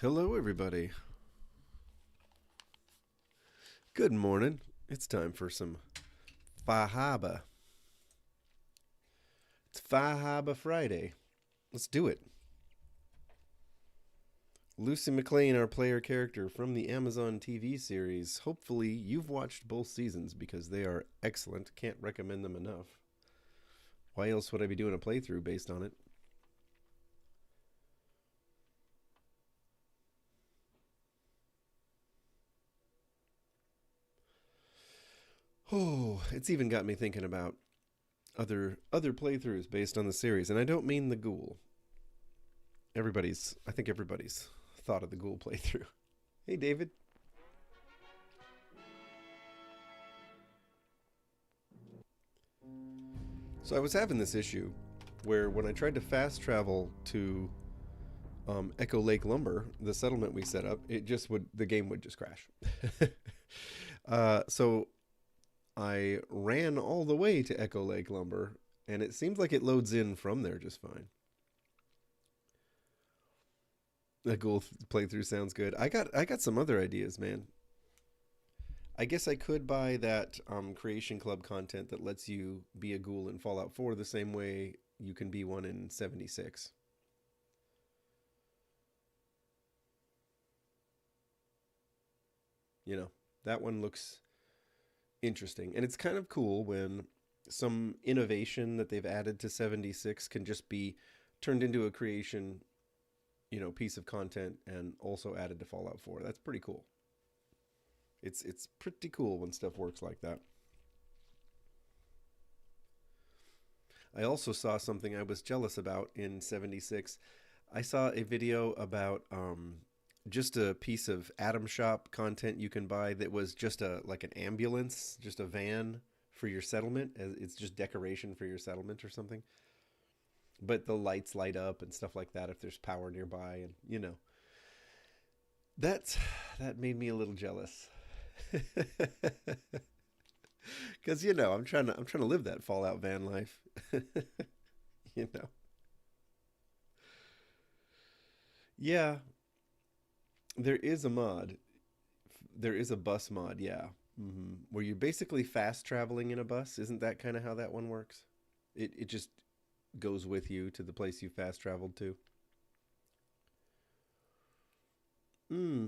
Hello, everybody. Good morning. It's time for some Fahaba. It's Fahaba Friday. Let's do it. Lucy MacLean, our player character from the Amazon TV series. Hopefully, you've watched both seasons because they are excellent. Can't recommend them enough. Why else would I be doing a playthrough based on it? Oh, it's even got me thinking about other playthroughs based on the series, and I don't mean the ghoul. I think everybody's thought of the ghoul playthrough. Hey, David. So I was having this issue where when I tried to fast travel to Echo Lake Lumber, the settlement we set up, the game would just crash. So I ran all the way to Echo Lake Lumber, and it seems like it loads in from there just fine. The ghoul playthrough sounds good. I got some other ideas, man. I guess I could buy that Creation Club content that lets you be a ghoul in Fallout 4 the same way you can be one in 76. You know, that one looks interesting. And it's kind of cool when some innovation that they've added to 76 can just be turned into a creation, piece of content and also added to Fallout 4. That's pretty cool. It's pretty cool when stuff works like that. I also saw something I was jealous about in 76. I saw a video about just a piece of Atom Shop content you can buy that was just like an ambulance, just a van for your settlement. It's just decoration for your settlement or something. But the lights light up and stuff like that if there's power nearby, and that made me a little jealous. Because I'm trying to live that Fallout van life. you know. Yeah, there is a mod. There is a bus mod. Yeah, where you're basically fast traveling in a bus. Isn't that kind of how that one works? It just goes with you to the place you fast traveled to. Hmm.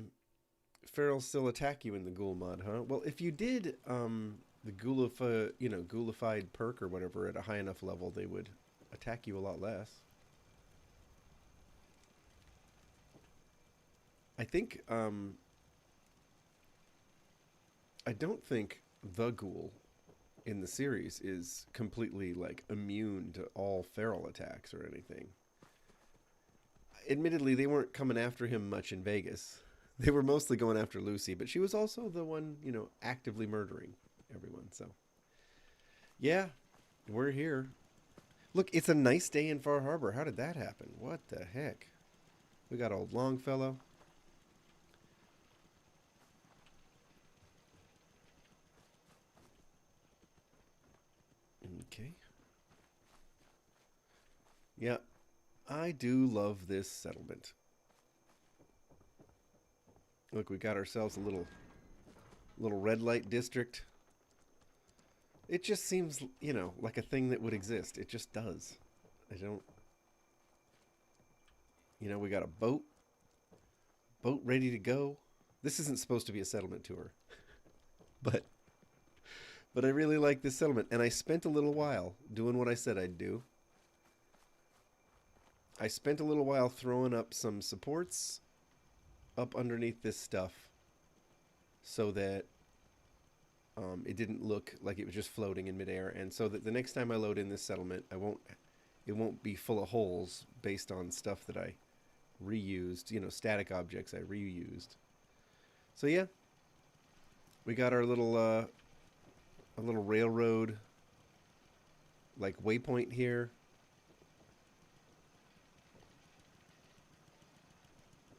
Ferals still attack you in the ghoul mod, huh? Well, if you did the ghoulified perk or whatever at a high enough level, they would attack you a lot less. I think I don't think the ghoul in the series is completely like immune to all feral attacks or anything. Admittedly, they weren't coming after him much in Vegas. They were mostly going after Lucy, but she was also the one, actively murdering everyone. So, yeah, we're here. Look, it's a nice day in Far Harbor. How did that happen? What the heck? We got old Longfellow. Okay. Yeah, I do love this settlement. Look, we got ourselves a little red light district. It just seems, like a thing that would exist. It just does. I don't. We got a boat ready to go. This isn't supposed to be a settlement tour, but I really like this settlement, and I spent a little while doing what I said I'd do. I spent a little while throwing up some supports up underneath this stuff so that it didn't look like it was just floating in midair, and so that the next time I load in this settlement, it won't be full of holes based on stuff that I reused, static objects I reused. So yeah, we got our little a little railroad like waypoint here.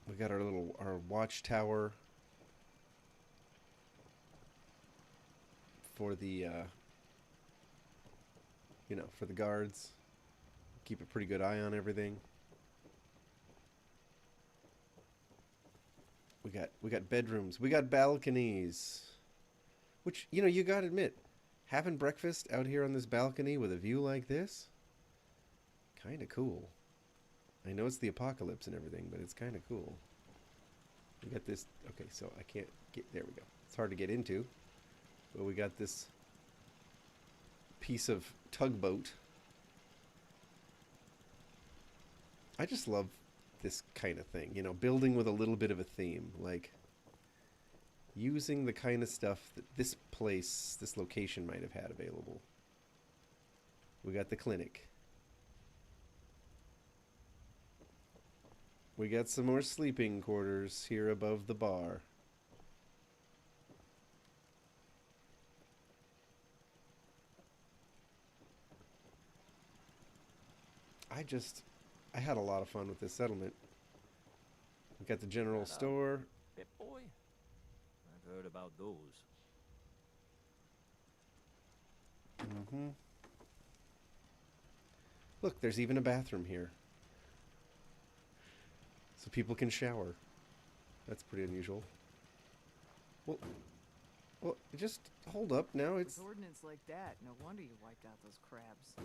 We got our watchtower for the for the guards. Keep a pretty good eye on everything. we got bedrooms. We got balconies. Which, you know, you gotta admit, having breakfast out here on this balcony with a view like this, kind of cool. I know it's the apocalypse and everything, but it's kind of cool. We got this. Okay, so I can't get. There we go. It's hard to get into. But we got this piece of tugboat. I just love this kind of thing. You know, building with a little bit of a theme. Like, using the kind of stuff that this place, this location might have had available. We got the clinic. We got some more sleeping quarters here above the bar. I had a lot of fun with this settlement. We got the general store. Pip-Boy? I've heard about those. Mm-hmm. Look, there's even a bathroom here. So people can shower. That's pretty unusual. Well, just hold up now. With ordnance like that, no wonder you wiped out those crabs.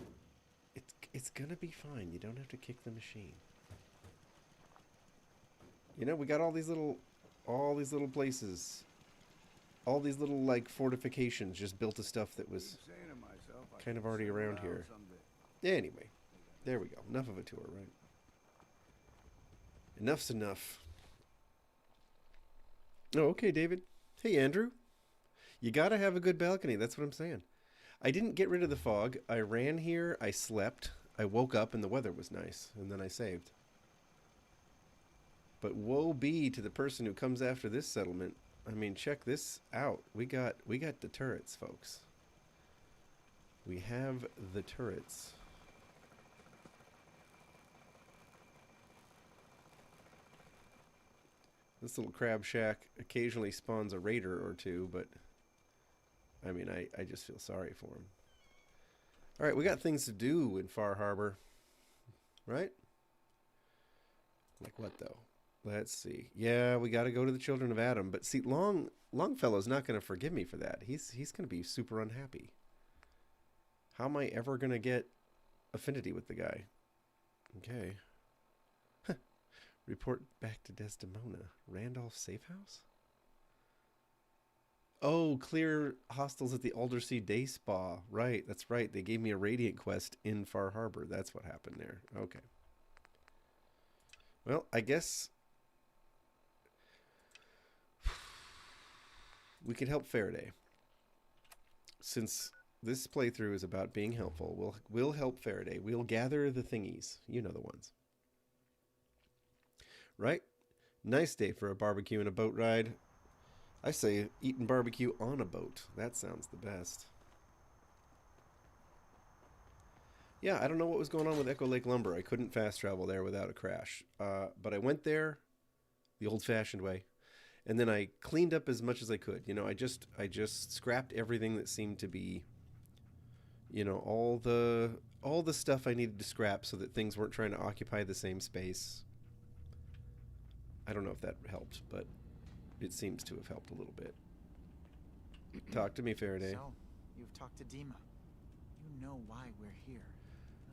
It's gonna be fine. You don't have to kick the machine. You know, we got all these little places. All these little, like, fortifications just built of stuff that was kind of already around here. Anyway, there we go. Enough of a tour, right? Enough's enough. Oh, okay, David. Hey, Andrew. You gotta have a good balcony. That's what I'm saying. I didn't get rid of the fog. I ran here. I slept. I woke up and the weather was nice. And then I saved. But woe be to the person who comes after this settlement. I mean, check this out. We got the turrets, folks. We have the turrets. This little crab shack occasionally spawns a raider or two, but I mean, I just feel sorry for him. All right, we got things to do in Far Harbor, right? Like what, though? Let's see. Yeah, we got to go to the Children of Adam, but see, Longfellow's not going to forgive me for that. He's going to be super unhappy. How am I ever going to get affinity with the guy? Okay. Report back to Desdemona. Randolph Safe House? Oh, clear hostiles at the Aldersea Day Spa. Right, that's right. They gave me a Radiant quest in Far Harbor. That's what happened there. Okay. Well, I guess we can help Faraday. Since this playthrough is about being helpful, we'll help Faraday. We'll gather the thingies. You know the ones. Right? Nice day for a barbecue and a boat ride. I say eating barbecue on a boat. That sounds the best. Yeah, I don't know what was going on with Echo Lake Lumber. I couldn't fast travel there without a crash. But I went there the old-fashioned way. And then I cleaned up as much as I could. You know, I just scrapped everything that seemed to be, you know, all the stuff I needed to scrap so that things weren't trying to occupy the same space. I don't know if that helped, but it seems to have helped a little bit. Talk to me, Faraday. So, you've talked to Dima. You know why we're here.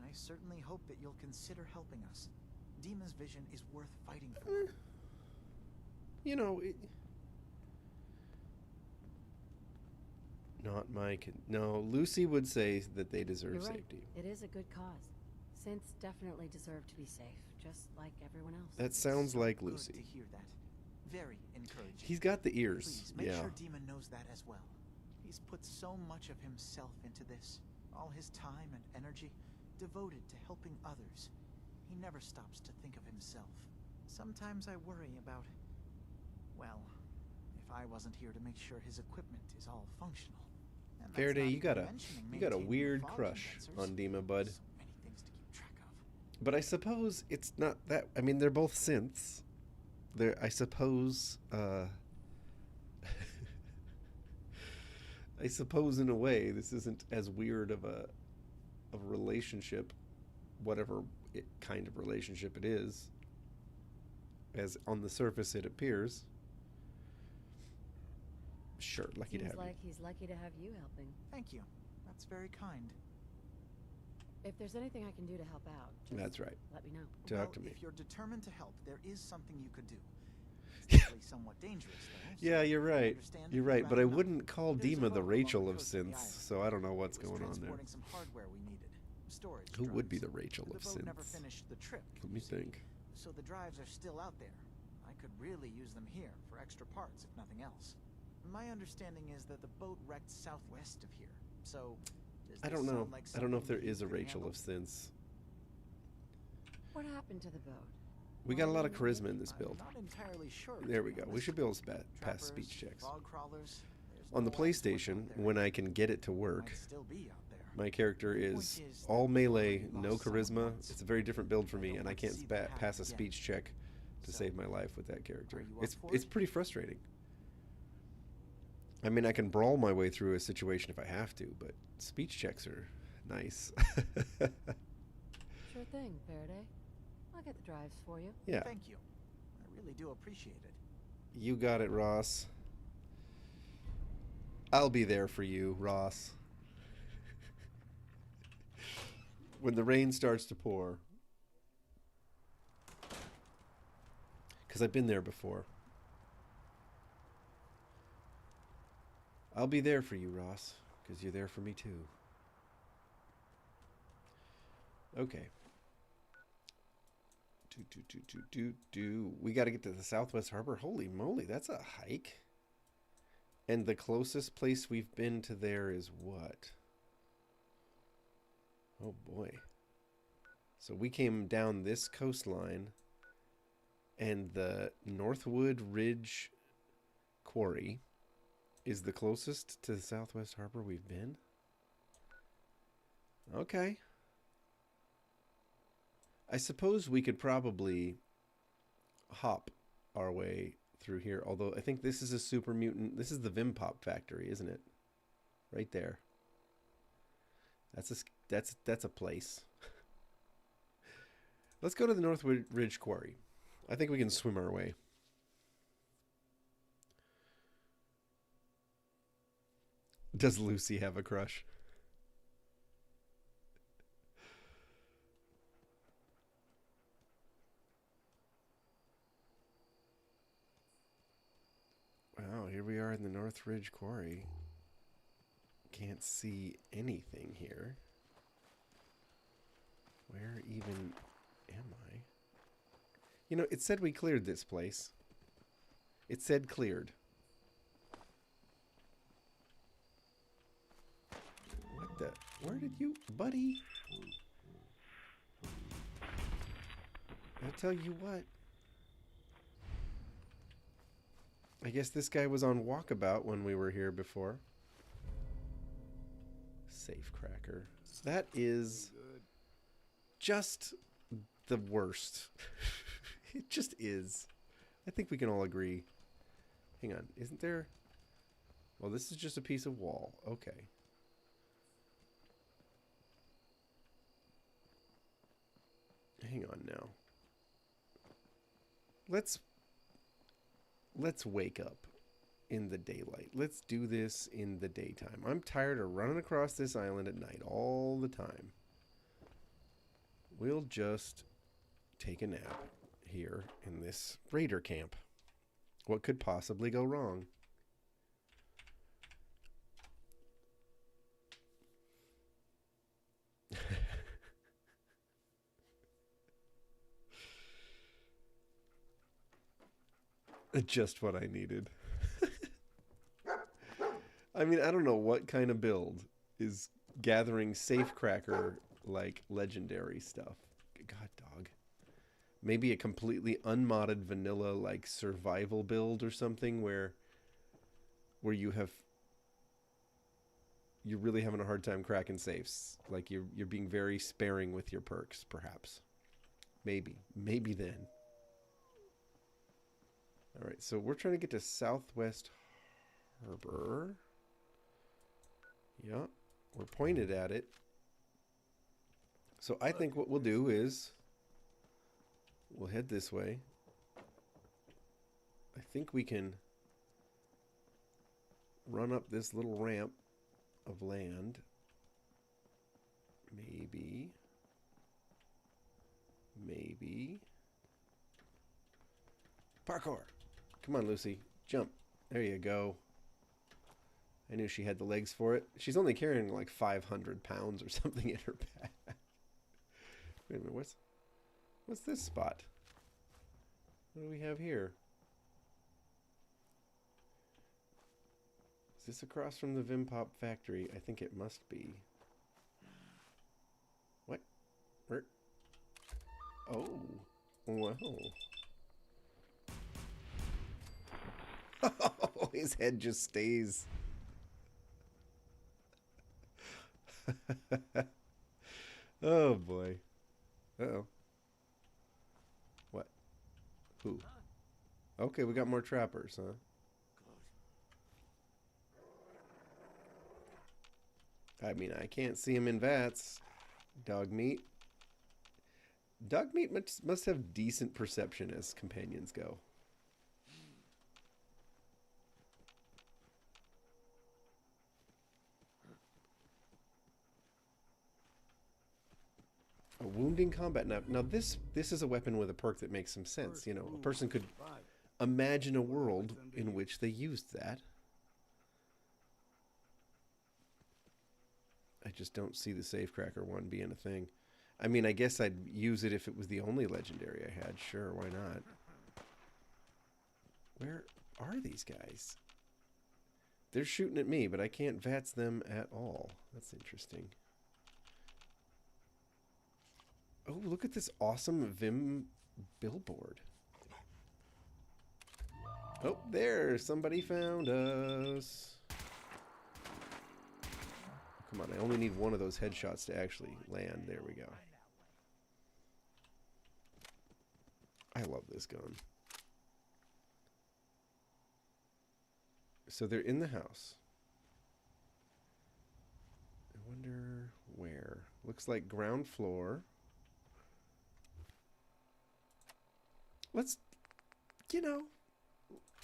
I certainly hope that you'll consider helping us. Dima's vision is worth fighting for. You know, not my... No, Lucy would say that they deserve You're right. safety. It is a good cause. Synths definitely deserve to be safe, just like everyone else. That sounds like Good Lucy. to hear that. Very encouraging. He's got the ears. Please make Yeah. sure Dima knows that as well. He's put so much of himself into this. All his time and energy devoted to helping others. He never stops to think of himself. Sometimes I worry about, well, if I wasn't here to make sure his equipment is all functional. And that's Faraday, not you even got a mentioning weird maintaining crush fog on Dima, bud. So many things to keep track of. But I suppose it's not that... I mean, they're both synths. I suppose... I suppose in a way this isn't as weird of a relationship, whatever kind of relationship it is, as on the surface it appears. Sure, lucky to Seems have like he's lucky to have you helping. Thank you. That's very kind. If there's anything I can do to help out, you. just That's right. let me know. Talk to me. If you're determined to help, there is something you could do. It's definitely somewhat dangerous, though. Yeah, so you're I right. understand You're if right, you'd but I rather not. wouldn't call There's a Dima the boat Rachel along of the coast of the synths, island. so I don't know what's It was going on there. transporting some hardware we needed. Storage Who would be drives. the Rachel The of boat never synths? finished the trip. Let me you see. think. So the drives are still out there. I could really use them here for extra parts, if nothing else. My understanding is that the boat wrecked southwest of here. So does I this don't know. sound like I don't know if something there you is a could Rachel handle? of synths. What happened to the boat? We got a lot of charisma in this I'm build. not entirely sure. There to we be go. We honest. should be able to pass Trappers, speech checks. bog crawlers, there's On the no odds what's PlayStation, out there. when I can get it to work, Might still be out there. my character The point is is all that melee, we no lost someone charisma. once. It's a very different build for I me, don't and I want to can't see that happen pass a again. speech check to So, save my life with that character. are you up It's for it's it? pretty frustrating. I mean, I can brawl my way through a situation if I have to, but speech checks are nice. Sure thing, Faraday. I'll get the drives for you. Yeah, Thank you. I really do appreciate it. you got it, Ross. I'll be there for you, Ross. When the rain starts to pour. Because I've been there before. I'll be there for you, Ross. Because you're there for me, too. Okay. We got to get to the Southwest Harbor. Holy moly, that's a hike. And the closest place we've been to there is what? Oh boy. So we came down this coastline, and the Northwood Ridge Quarry is the closest to the Southwest Harbor we've been. Okay. I suppose we could probably hop our way through here, although I think this is a super mutant. This is the Vimpop factory, isn't it? Right there. That's a place. Let's go to the Northwood Ridge Quarry. I think we can swim our way. Does Lucy have a crush? Wow, here we are in the North Ridge Quarry. Can't see anything here. Where even am I? You know, it said we cleared this place. It said cleared. What the? Where did you... Buddy? I'll tell you what. I guess this guy was on walkabout when we were here before. Safe cracker. That is just the worst. It just is. I think we can all agree. Hang on. Isn't there... Well, this is just a piece of wall. Okay. Hang on now. Let's wake up in the daylight. Let's do this in the daytime. I'm tired of running across this island at night all the time. We'll just take a nap here in this raider camp. What could possibly go wrong? Just what I needed. I mean, I don't know what kind of build is gathering safecracker like legendary stuff. God, dog. Maybe a completely unmodded vanilla like survival build or something where you're really having a hard time cracking safes. Like you're being very sparing with your perks, perhaps. Maybe then. All right, so we're trying to get to Southwest Harbor. Yeah, we're pointed at it. So I think what we'll do is we'll head this way. I think we can run up this little ramp of land. Maybe. Maybe. Parkour. Come on, Lucy. Jump. There you go. I knew she had the legs for it. She's only carrying like 500 pounds or something in her back. Wait a minute, what's this spot? What do we have here? Is this across from the Vimpop factory? I think it must be. What? Where? Oh. Wow. Oh, his head just stays. Oh boy. Uh-oh. What? Who? Okay, we got more trappers, huh? I mean, I can't see him in vats. Dog meat. Dog meat must have decent perception as companions go. A wounding combat. Now this is a weapon with a perk that makes some sense. You know, a person could imagine a world in which they used that. I just don't see the safecracker one being a thing. I mean, I guess I'd use it if it was the only legendary I had. Sure, why not? Where are these guys? They're shooting at me, but I can't VATS them at all. That's interesting. Oh, look at this awesome Vim billboard. Oh, there! Somebody found us. Come on, I only need one of those headshots to actually land. There we go. I love this gun. So they're in the house. I wonder where. Looks like ground floor. Let's, you know,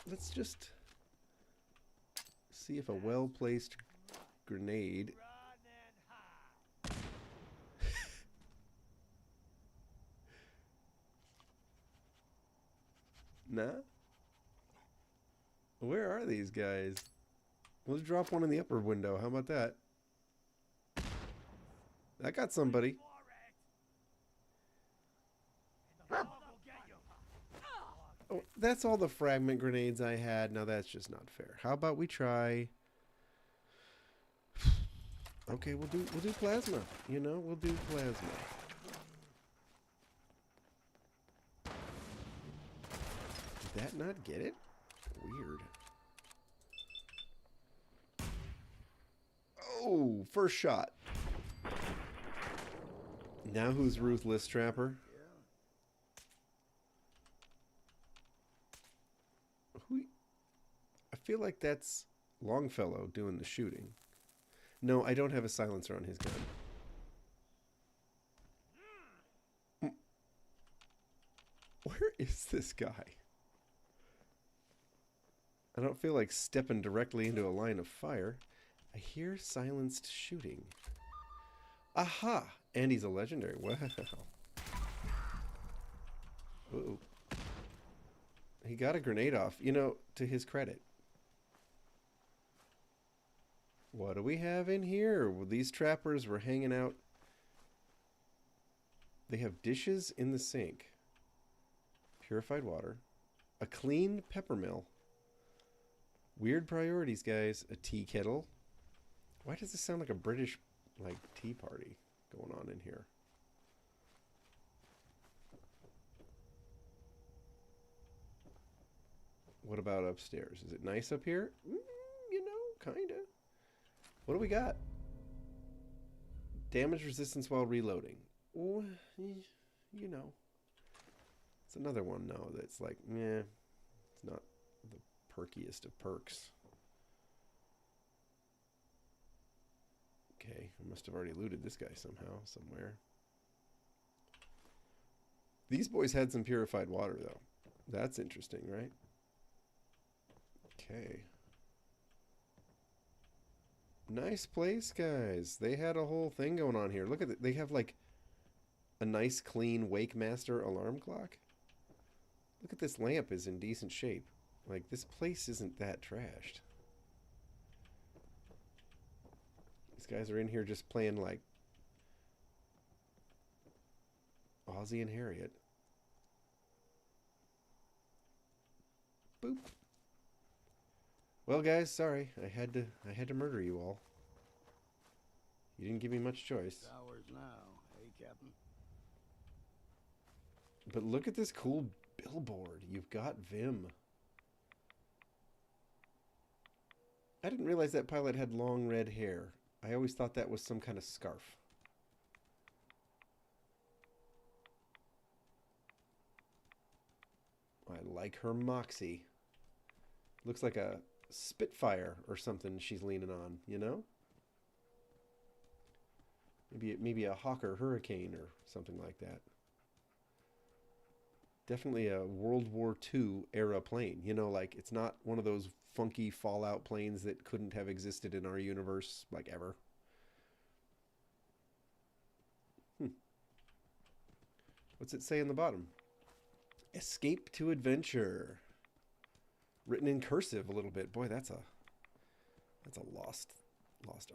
let's just see if a well-placed grenade... Nah? Where are these guys? Let's drop one in the upper window. How about that? I got somebody. Oh, that's all the fragment grenades I had. Now that's just not fair. How about we try... Okay, we'll do plasma. You know, we'll do plasma. Did that not get it? Weird. Oh, first shot. Now who's Ruthless Trapper? I feel like that's Longfellow doing the shooting. No, I don't have a silencer on his gun. Where is this guy? I don't feel like stepping directly into a line of fire. I hear silenced shooting. Aha! And he's a legendary. Wow. Uh-oh. He got a grenade off. You know, to his credit. What do we have in here? Well, these trappers were hanging out. They have dishes in the sink. Purified water. A clean pepper mill. Weird priorities, guys. A tea kettle. Why does this sound like a British, like, tea party going on in here? What about upstairs? Is it nice up here? You know, kinda. What do we got? Damage resistance while reloading. Oh, you know. It's another one, though, that's like, meh. It's not the perkiest of perks. Okay, I must have already looted this guy somehow, somewhere. These boys had some purified water, though. That's interesting, right? Okay. Nice place, guys. They had a whole thing going on here. Look at it. They have like a nice clean Wake Master alarm clock. Look at this lamp is in decent shape. Like, this place isn't that trashed. These guys are in here just playing like Ozzy and Harriet. Boop. Well, guys, sorry. I had to murder you all. You didn't give me much choice. Hours now, hey, Captain? But look at this cool billboard. You've got Vim. I didn't realize that pilot had long red hair. I always thought that was some kind of scarf. I like her moxie. Looks like a Spitfire or something she's leaning on, you know? Maybe a Hawker Hurricane or something like that. Definitely a World War II era plane. You know, like, it's not one of those funky Fallout planes that couldn't have existed in our universe, like, ever. What's it say in the bottom? Escape to adventure. Written in cursive a little bit. Boy, that's a lost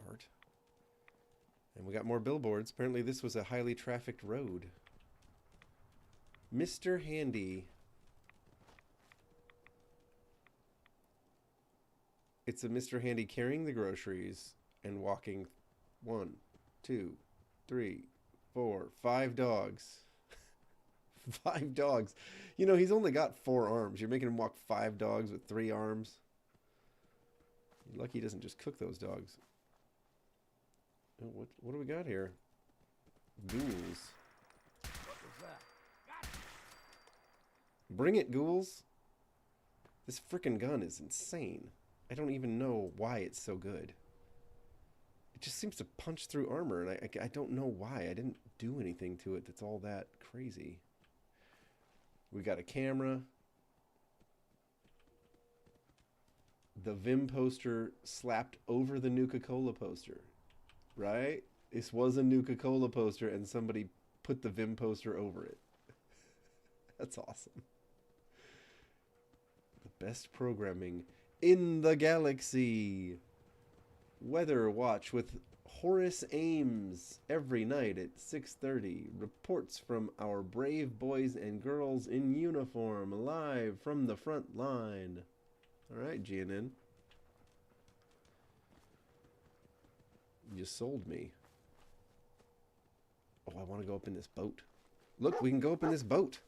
art. And we got more billboards. Apparently this was a highly trafficked road. Mr. Handy. It's a Mr. Handy carrying the groceries and walking 1, 2, 3, 4, 5 dogs. 5 dogs. You know, he's only got 4 arms. You're making him walk 5 dogs with 3 arms. You're lucky he doesn't just cook those dogs. Oh, what do we got here? Ghouls. What was that? Bring it, ghouls. This frickin' gun is insane. I don't even know why it's so good. It just seems to punch through armor, and I don't know why. I didn't do anything to it that's all that crazy. We got a camera. The Vim poster slapped over the Nuka-Cola poster. Right? This was a Nuka-Cola poster, and somebody put the Vim poster over it. That's awesome. The best programming in the galaxy. Weather watch with Horace Ames every night at 6:30. Reports from our brave boys and girls in uniform, live from the front line. All right, GNN. You sold me. Oh, I want to go up in this boat. Look, we can go up in this boat.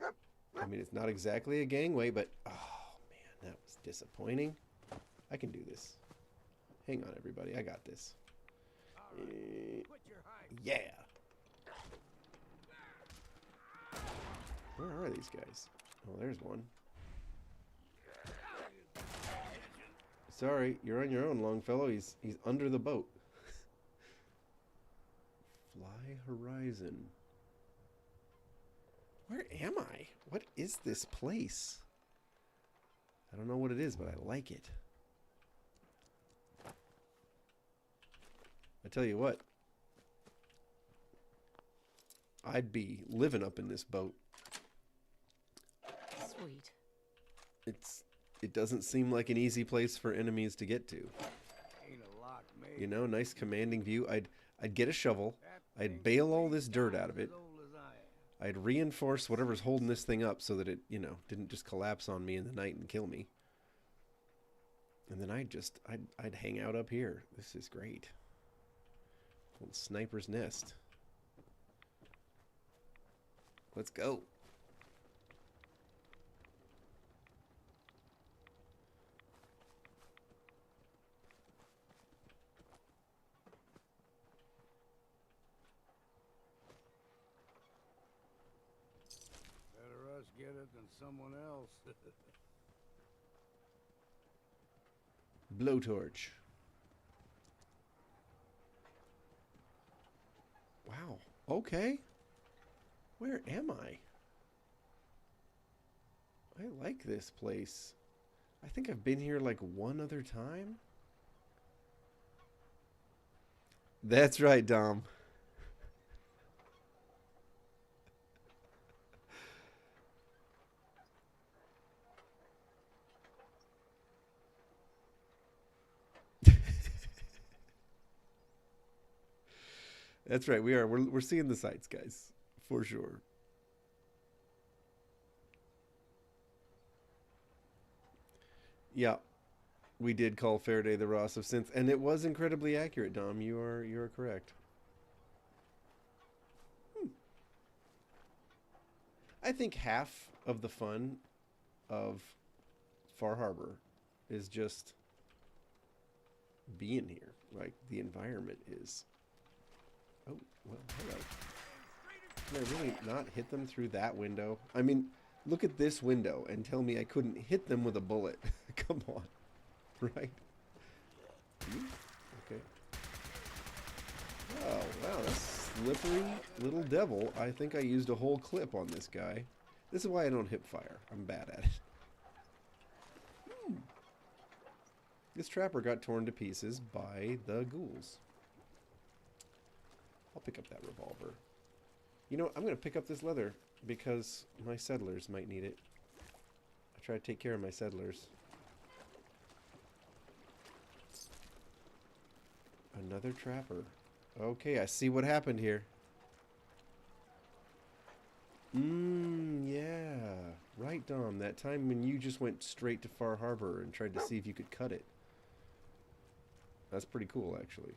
I mean, it's not exactly a gangway, but oh man, that was disappointing. I can do this. Hang on, everybody. I got this. Yeah. Where are these guys? Oh, there's one. Sorry, you're on your own, Longfellow. He's under the boat. Fly Horizon. Where am I? What is this place? I don't know what it is, but I like it. I tell you what. I'd be living up in this boat. Sweet. It doesn't seem like an easy place for enemies to get to. Ain't a lock made. You know, nice commanding view. I'd get a shovel. I'd bale all this dirt out of it. As old as I am. I'd reinforce whatever's holding this thing up so that it, you know, didn't just collapse on me in the night and kill me. And then I'd hang out up here. This is great. Little sniper's nest. Let's go. Better us get it than someone else. Blowtorch. Wow. Okay. Where am I? I like this place. I think I've been here like one other time. That's right, Dom. That's right. We are. We're seeing the sights, guys, for sure. Yeah, we did call Faraday the Ross of synth, and it was incredibly accurate, Dom. You are correct. I think half of the fun of Far Harbor is just being here. Like, the environment is... Oh, well, hello. Can I really not hit them through that window? I mean, look at this window and tell me I couldn't hit them with a bullet. Come on. Right? Okay. Oh, wow, that's slippery little devil. I think I used a whole clip on this guy. This is why I don't hip fire. I'm bad at it. This trapper got torn to pieces by the ghouls. I'll pick up that revolver. You know, I'm going to pick up this leather because my settlers might need it. I try to take care of my settlers. Another trapper. Okay, I see what happened here. Yeah. Right, Dom. That time when you just went straight to Far Harbor and tried to see if you could cut it. That's pretty cool, actually.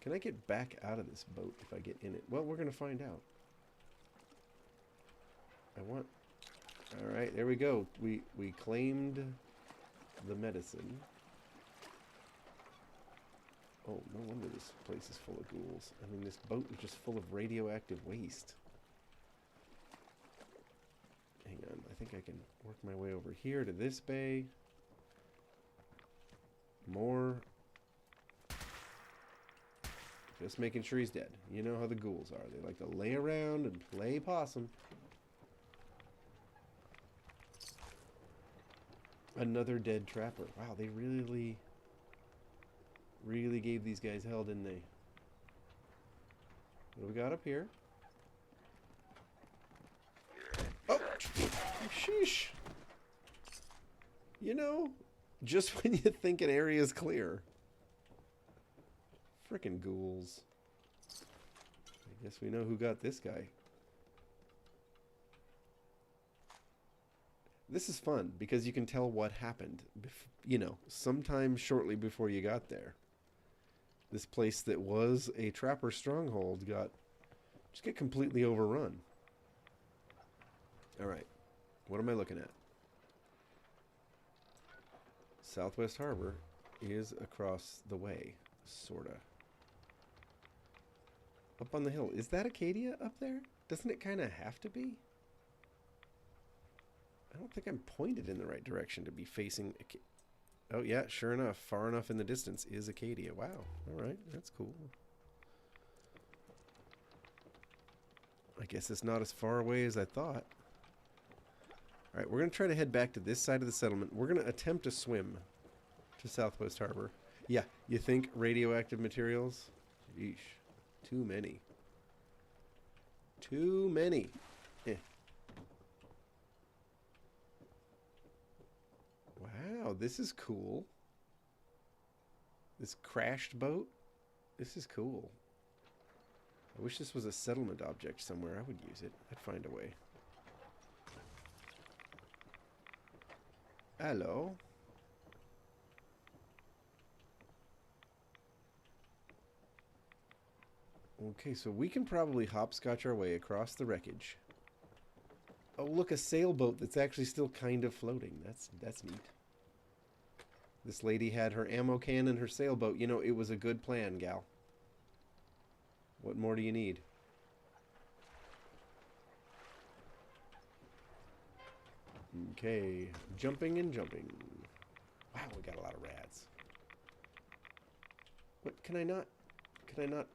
Can I get back out of this boat if I get in it? Well, we're going to find out. Alright, there we go. We claimed the medicine. Oh, no wonder this place is full of ghouls. I mean, this boat is just full of radioactive waste. Hang on, I think I can work my way over here to this bay. More. Just making sure he's dead. You know how the ghouls are. They like to lay around and play possum. Another dead trapper. Wow, they really gave these guys hell, didn't they? What do we got up here? Oh! Sheesh! You know, just when you think an area is clear. Frickin' ghouls. I guess we know who got this guy. This is fun because you can tell what happened, you know, sometime shortly before you got there. This place that was a trapper stronghold just get completely overrun. Alright, what am I looking at? Southwest Harbor is across the way, sorta. Up on the hill. Is that Acadia up there? Doesn't it kind of have to be? I don't think I'm pointed in the right direction to be facing... Oh, yeah, sure enough. Far enough in the distance is Acadia. Wow. All right. That's cool. I guess it's not as far away as I thought. All right, we're going to try to head back to this side of the settlement. We're going to attempt to swim to Southwest Harbor. Yeah, you think radioactive materials? Yeesh. Too many. Too many. Eh. Wow, this is cool. This crashed boat? This is cool. I wish this was a settlement object somewhere. I would use it. I'd find a way. Hello. Okay, so we can probably hopscotch our way across the wreckage. Oh, look, a sailboat that's actually still kind of floating. That's neat. This lady had her ammo can and her sailboat. You know, it was a good plan, gal. What more do you need? Okay, jumping and jumping. Wow, we got a lot of rats. What, can I not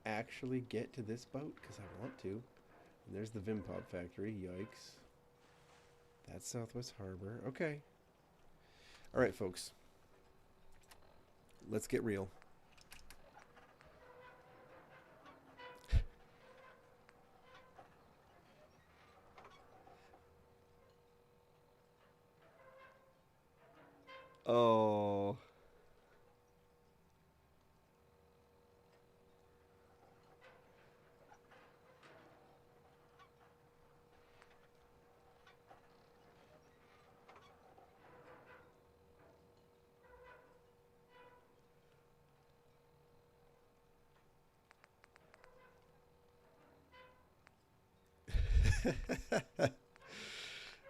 actually get to this boat? Because I want to. And there's the Vimpod factory. Yikes. That's Southwest Harbor. Okay. All right, folks. Let's get real. Oh.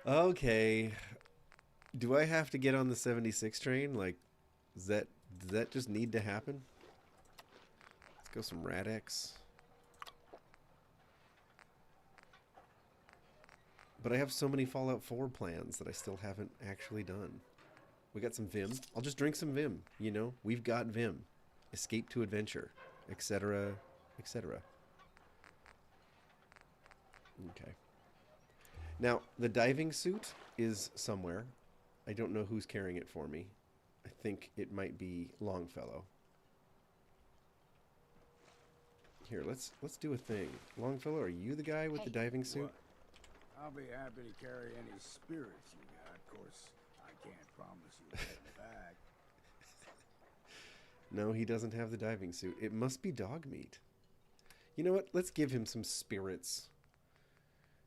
Okay. Do I have to get on the 76 train? Like, does that just need to happen? Let's go some Rad-X. But I have so many Fallout 4 plans that I still haven't actually done. We got some Vim. I'll just drink some Vim, you know? We've got Vim. Escape to Adventure, etc., etc. Okay. Now, the diving suit is somewhere. I don't know who's carrying it for me. I think it might be Longfellow. Here, let's do a thing. Longfellow, are you the guy with the diving suit? What? I'll be happy to carry any spirits you got. Of course, I can't promise you getting back. No, he doesn't have the diving suit. It must be dog meat. You know what? Let's give him some spirits.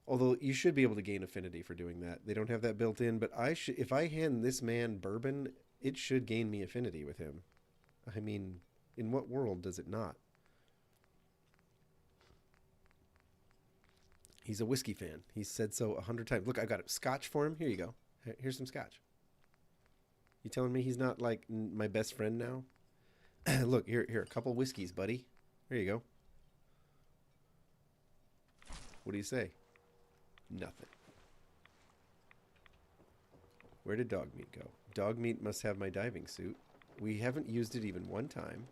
Although you should be able to gain affinity for doing that. They don't have that built in, but if I hand this man bourbon, it should gain me affinity with him. I mean, in what world does it not? He's a whiskey fan. He's said so 100 times. Look, I got it. Scotch for him. Here you go. Here's some scotch. You telling me he's not like my best friend now? Look, here, a couple whiskeys, buddy. There you go. What do you say? Nothing. Where did dog meat go? Dog meat must have my diving suit. We haven't used it even one time.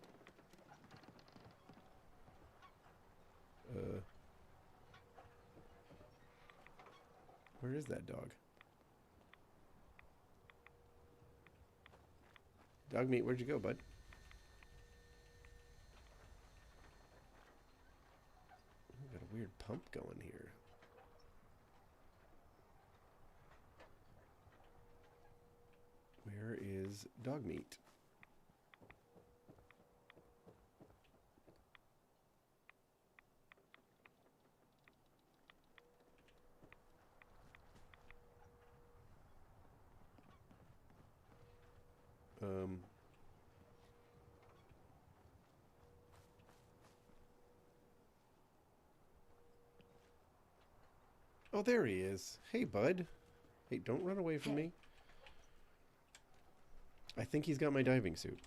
Where is that dog? Dog meat, where'd you go, bud? We've got a weird pump going here. Where is dog meat? Oh, there he is. Hey, bud. Hey, don't run away from me. I think he's got my diving suit.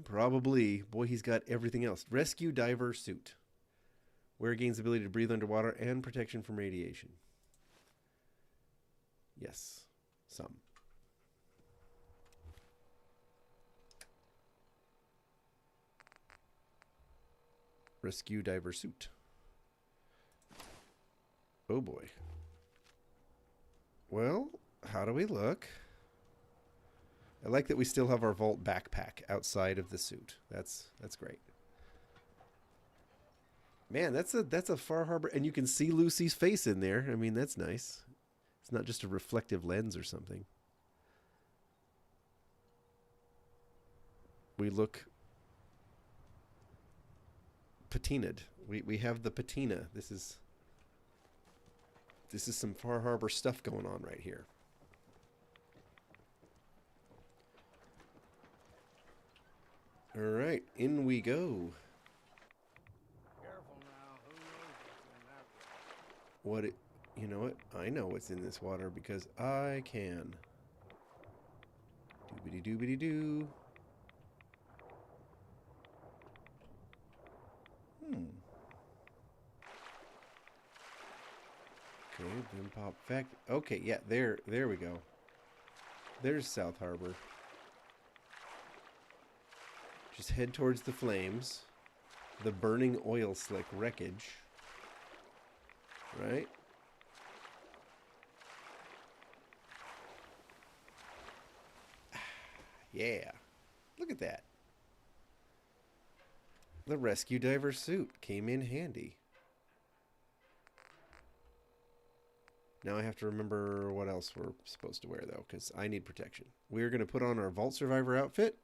Probably. Boy, he's got everything else. Rescue diver suit. Wear gains ability to breathe underwater and protection from radiation. Yes. Some. Rescue diver suit. Oh boy. Well, how do we look? I like that we still have our Vault backpack outside of the suit. That's great. Man, that's a Far Harbor, and you can see Lucy's face in there. I mean, that's nice. It's not just a reflective lens or something. We look patinaed. We have the patina. This is some Far Harbor stuff going on right here. All right, in we go. Careful now. Who knows what's in that water? You know what? I know what's in this water because I can. Doobity doobity doo. Okay, Vim Pop Fact. Okay, yeah, there we go. There's South Harbor. Just head towards the flames. The burning oil slick wreckage. Right? Yeah. Look at that. The rescue diver suit came in handy. Now I have to remember what else we're supposed to wear, though, because I need protection. We're going to put on our Vault Survivor outfit.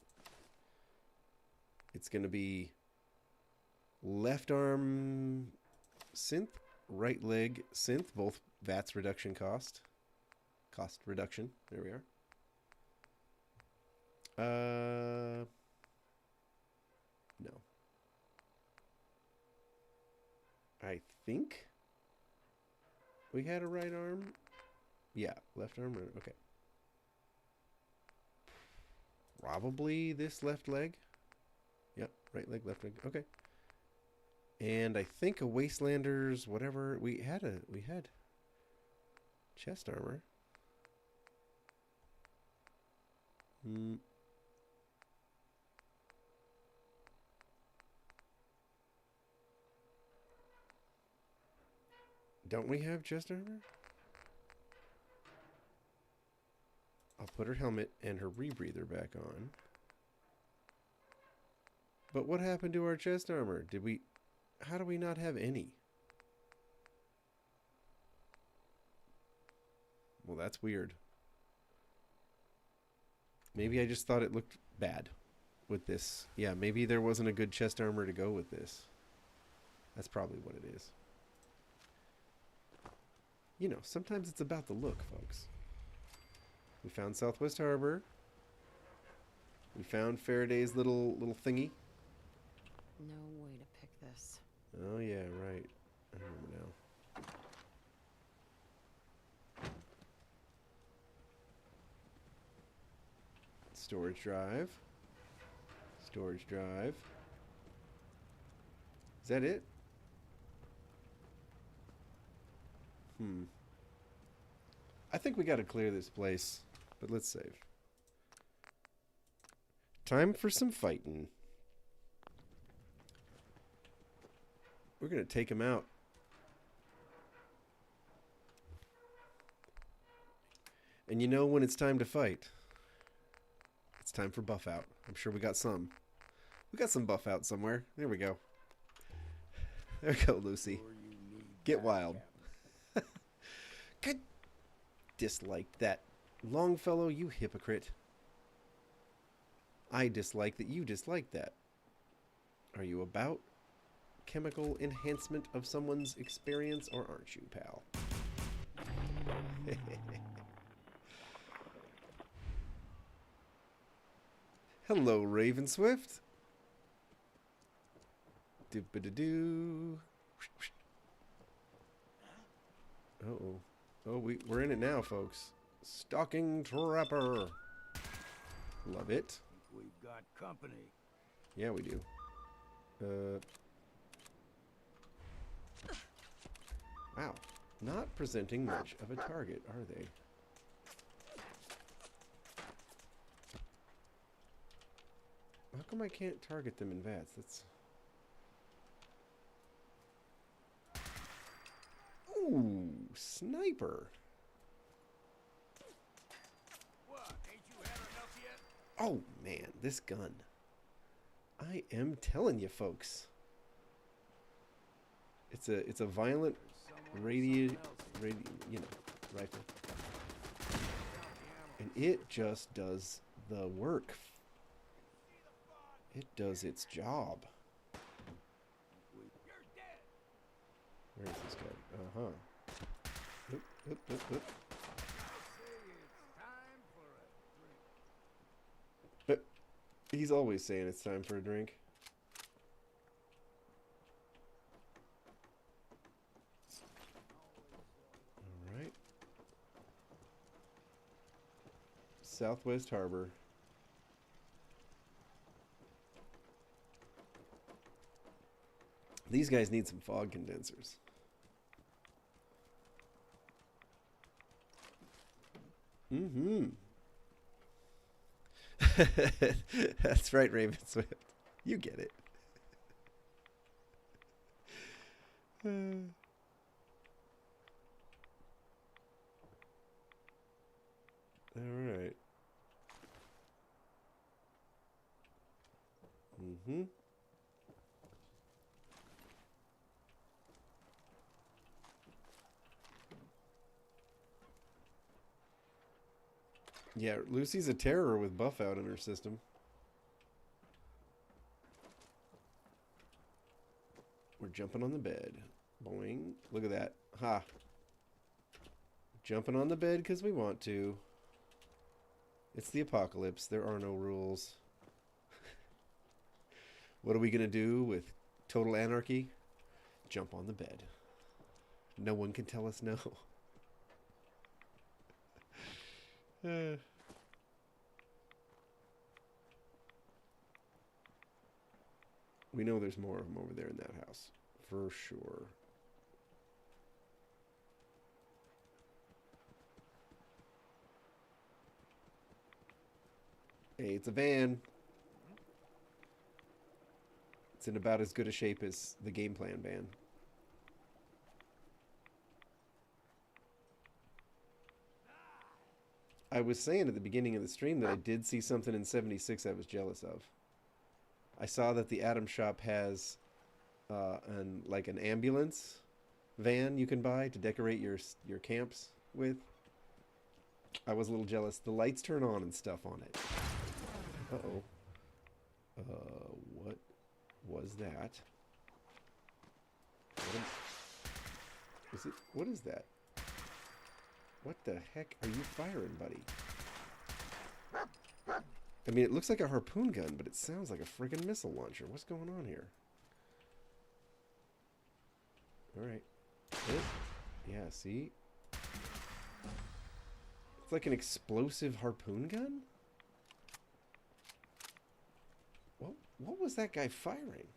It's going to be left arm synth, right leg synth, both VATS reduction cost. Cost reduction. There we are. No. I think we had a right arm. Yeah, left arm. Okay. Probably this left leg. Yep, right leg, left leg. Okay. And I think a Wastelanders, whatever we had chest armor. Don't we have chest armor? I'll put her helmet and her rebreather back on. But what happened to our chest armor? How do we not have any? Well, that's weird. Maybe I just thought it looked bad with this. Yeah, maybe there wasn't a good chest armor to go with this. That's probably what it is. You know, sometimes it's about the look, folks. We found Southwest Harbor. We found Faraday's little thingy. No way to pick this. Oh yeah, right. I remember now. Storage drive. Storage drive. Is that it? I think we got to clear this place, but let's save. Time for some fighting. We're going to take him out. And you know when it's time to fight? It's time for buff out. I'm sure we got some. We got some buff out somewhere. There we go. There we go, Lucy. Get wild. Good. Dislike that. Longfellow, you hypocrite. I dislike that you dislike that. Are you about chemical enhancement of someone's experience, or aren't you, pal? Hello, Ravenswift. Doo-ba-da-doo. Uh-oh. Oh, we're in it now, folks. Stalking Trapper. Love it. We've got company. Yeah, we do. Wow. Not presenting much of a target, are they? How come I can't target them in VATS? That's... Ooh, sniper. What? Ain't you had enough yet? Oh, man, this gun. I am telling you, folks. It's a violent rifle. And it just does the work. It does its job. Where is this guy? Uh-huh. Oop, oop, oop, oop. But he's always saying it's time for a drink. All right. Southwest Harbor. These guys need some fog condensers. Mm-hmm. That's right, Ravenswift. You get it. All right. Mm-hmm. Yeah, Lucy's a terror with buff out in her system. We're jumping on the bed. Boing. Look at that. Ha. Jumping on the bed because we want to. It's the apocalypse. There are no rules. What are we going to do with total anarchy? Jump on the bed. No one can tell us no. We know there's more of them over there in that house. For sure. Hey, it's a van. It's in about as good a shape as the game plan van. I was saying at the beginning of the stream that I did see something in 76 I was jealous of. I saw that the Atom Shop has an ambulance van you can buy to decorate your camps with. I was a little jealous. The lights turn on and stuff on it. Uh-oh. What was that? What is that? What the heck are you firing, buddy? I mean, it looks like a harpoon gun, but it sounds like a friggin' missile launcher. What's going on here? Alright. Yeah, see? It's like an explosive harpoon gun? What was that guy firing?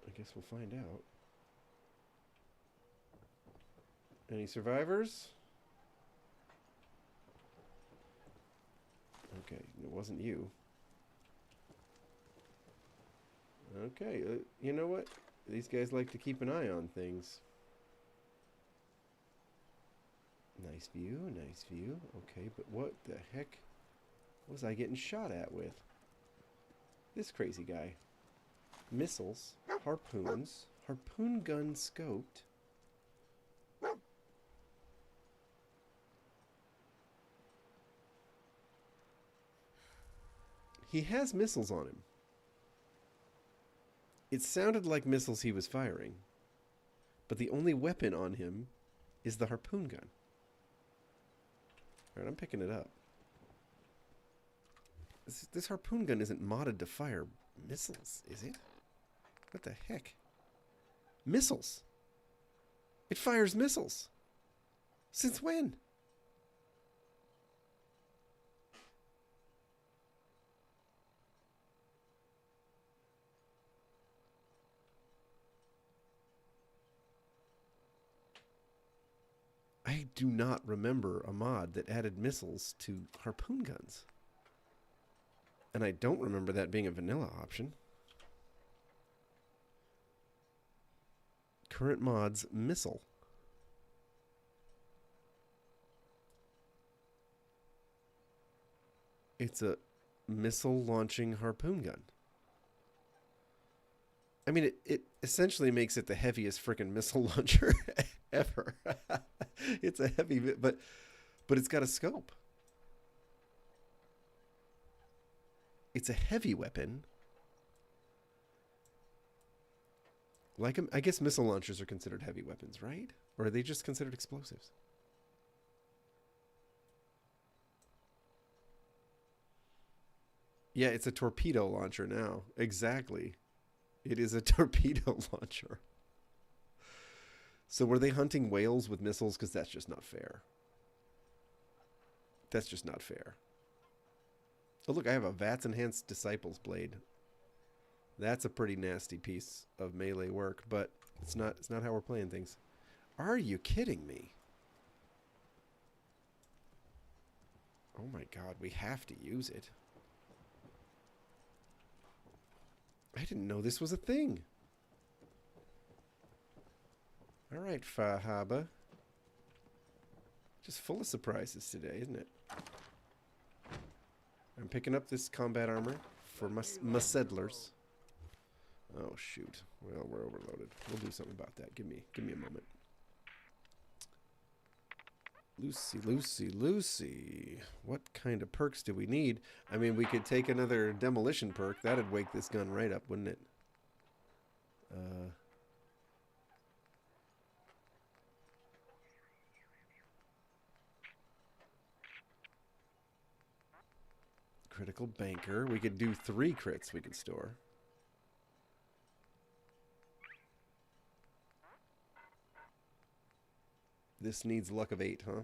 I guess we'll find out. Any survivors? Okay, it wasn't you. Okay, you know what? These guys like to keep an eye on things. Nice view, nice view. Okay, but what the heck was I getting shot at with? This crazy guy. Missiles, harpoons, harpoon gun scoped. He has missiles on him. It sounded like missiles he was firing, but the only weapon on him is the harpoon gun. Alright, I'm picking it up. This harpoon gun isn't modded to fire missiles, is it? What the heck? Missiles! It fires missiles! Since when? I do not remember a mod that added missiles to harpoon guns. And I don't remember that being a vanilla option. Current mods, missile. It's a missile launching harpoon gun. I mean, it essentially makes it the heaviest freaking missile launcher ever. It's a heavy, but it's got a scope. It's a heavy weapon. Like, I guess missile launchers are considered heavy weapons, right? Or are they just considered explosives? Yeah, it's a torpedo launcher now. Exactly. It is a torpedo launcher. So were they hunting whales with missiles? Because that's just not fair. That's just not fair. Oh, look, I have a VATS Enhanced Disciples Blade. That's a pretty nasty piece of melee work, but it's not how we're playing things. Are you kidding me? Oh my god, we have to use it. I didn't know this was a thing. Alright, Fahaba. Just full of surprises today, isn't it? I'm picking up this combat armor for my settlers. Oh shoot. Well, we're overloaded. We'll do something about that. Give me a moment. Lucy. What kind of perks do we need? I mean, we could take another demolition perk. That'd wake this gun right up, wouldn't it? Critical banker. We could do 3 crits we could store. This needs luck of 8, huh?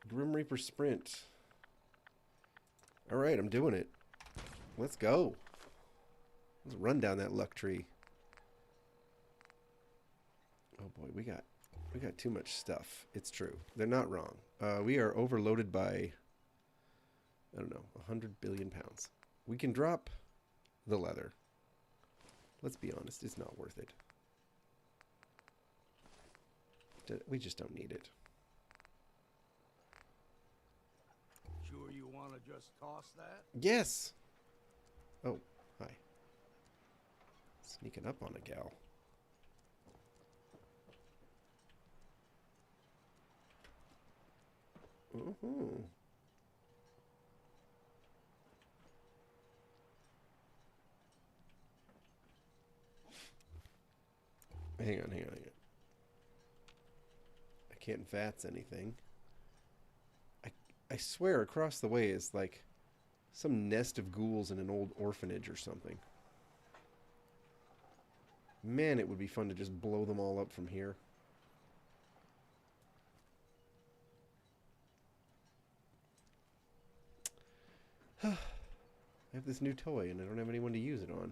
Grim Reaper Sprint. Alright, I'm doing it. Let's go. Let's run down that luck tree. Oh boy, we got too much stuff. It's true. They're not wrong. We are overloaded by, I don't know, 100 billion pounds. We can drop the leather. Let's be honest, it's not worth it. We just don't need it. Sure you want to just toss that? Yes! Oh, hi. Sneaking up on a gal. Ooh. Hang on. I can't VATS anything. I swear across the way is like some nest of ghouls in an old orphanage or something. Man, it would be fun to just blow them all up from here. I have this new toy and I don't have anyone to use it on.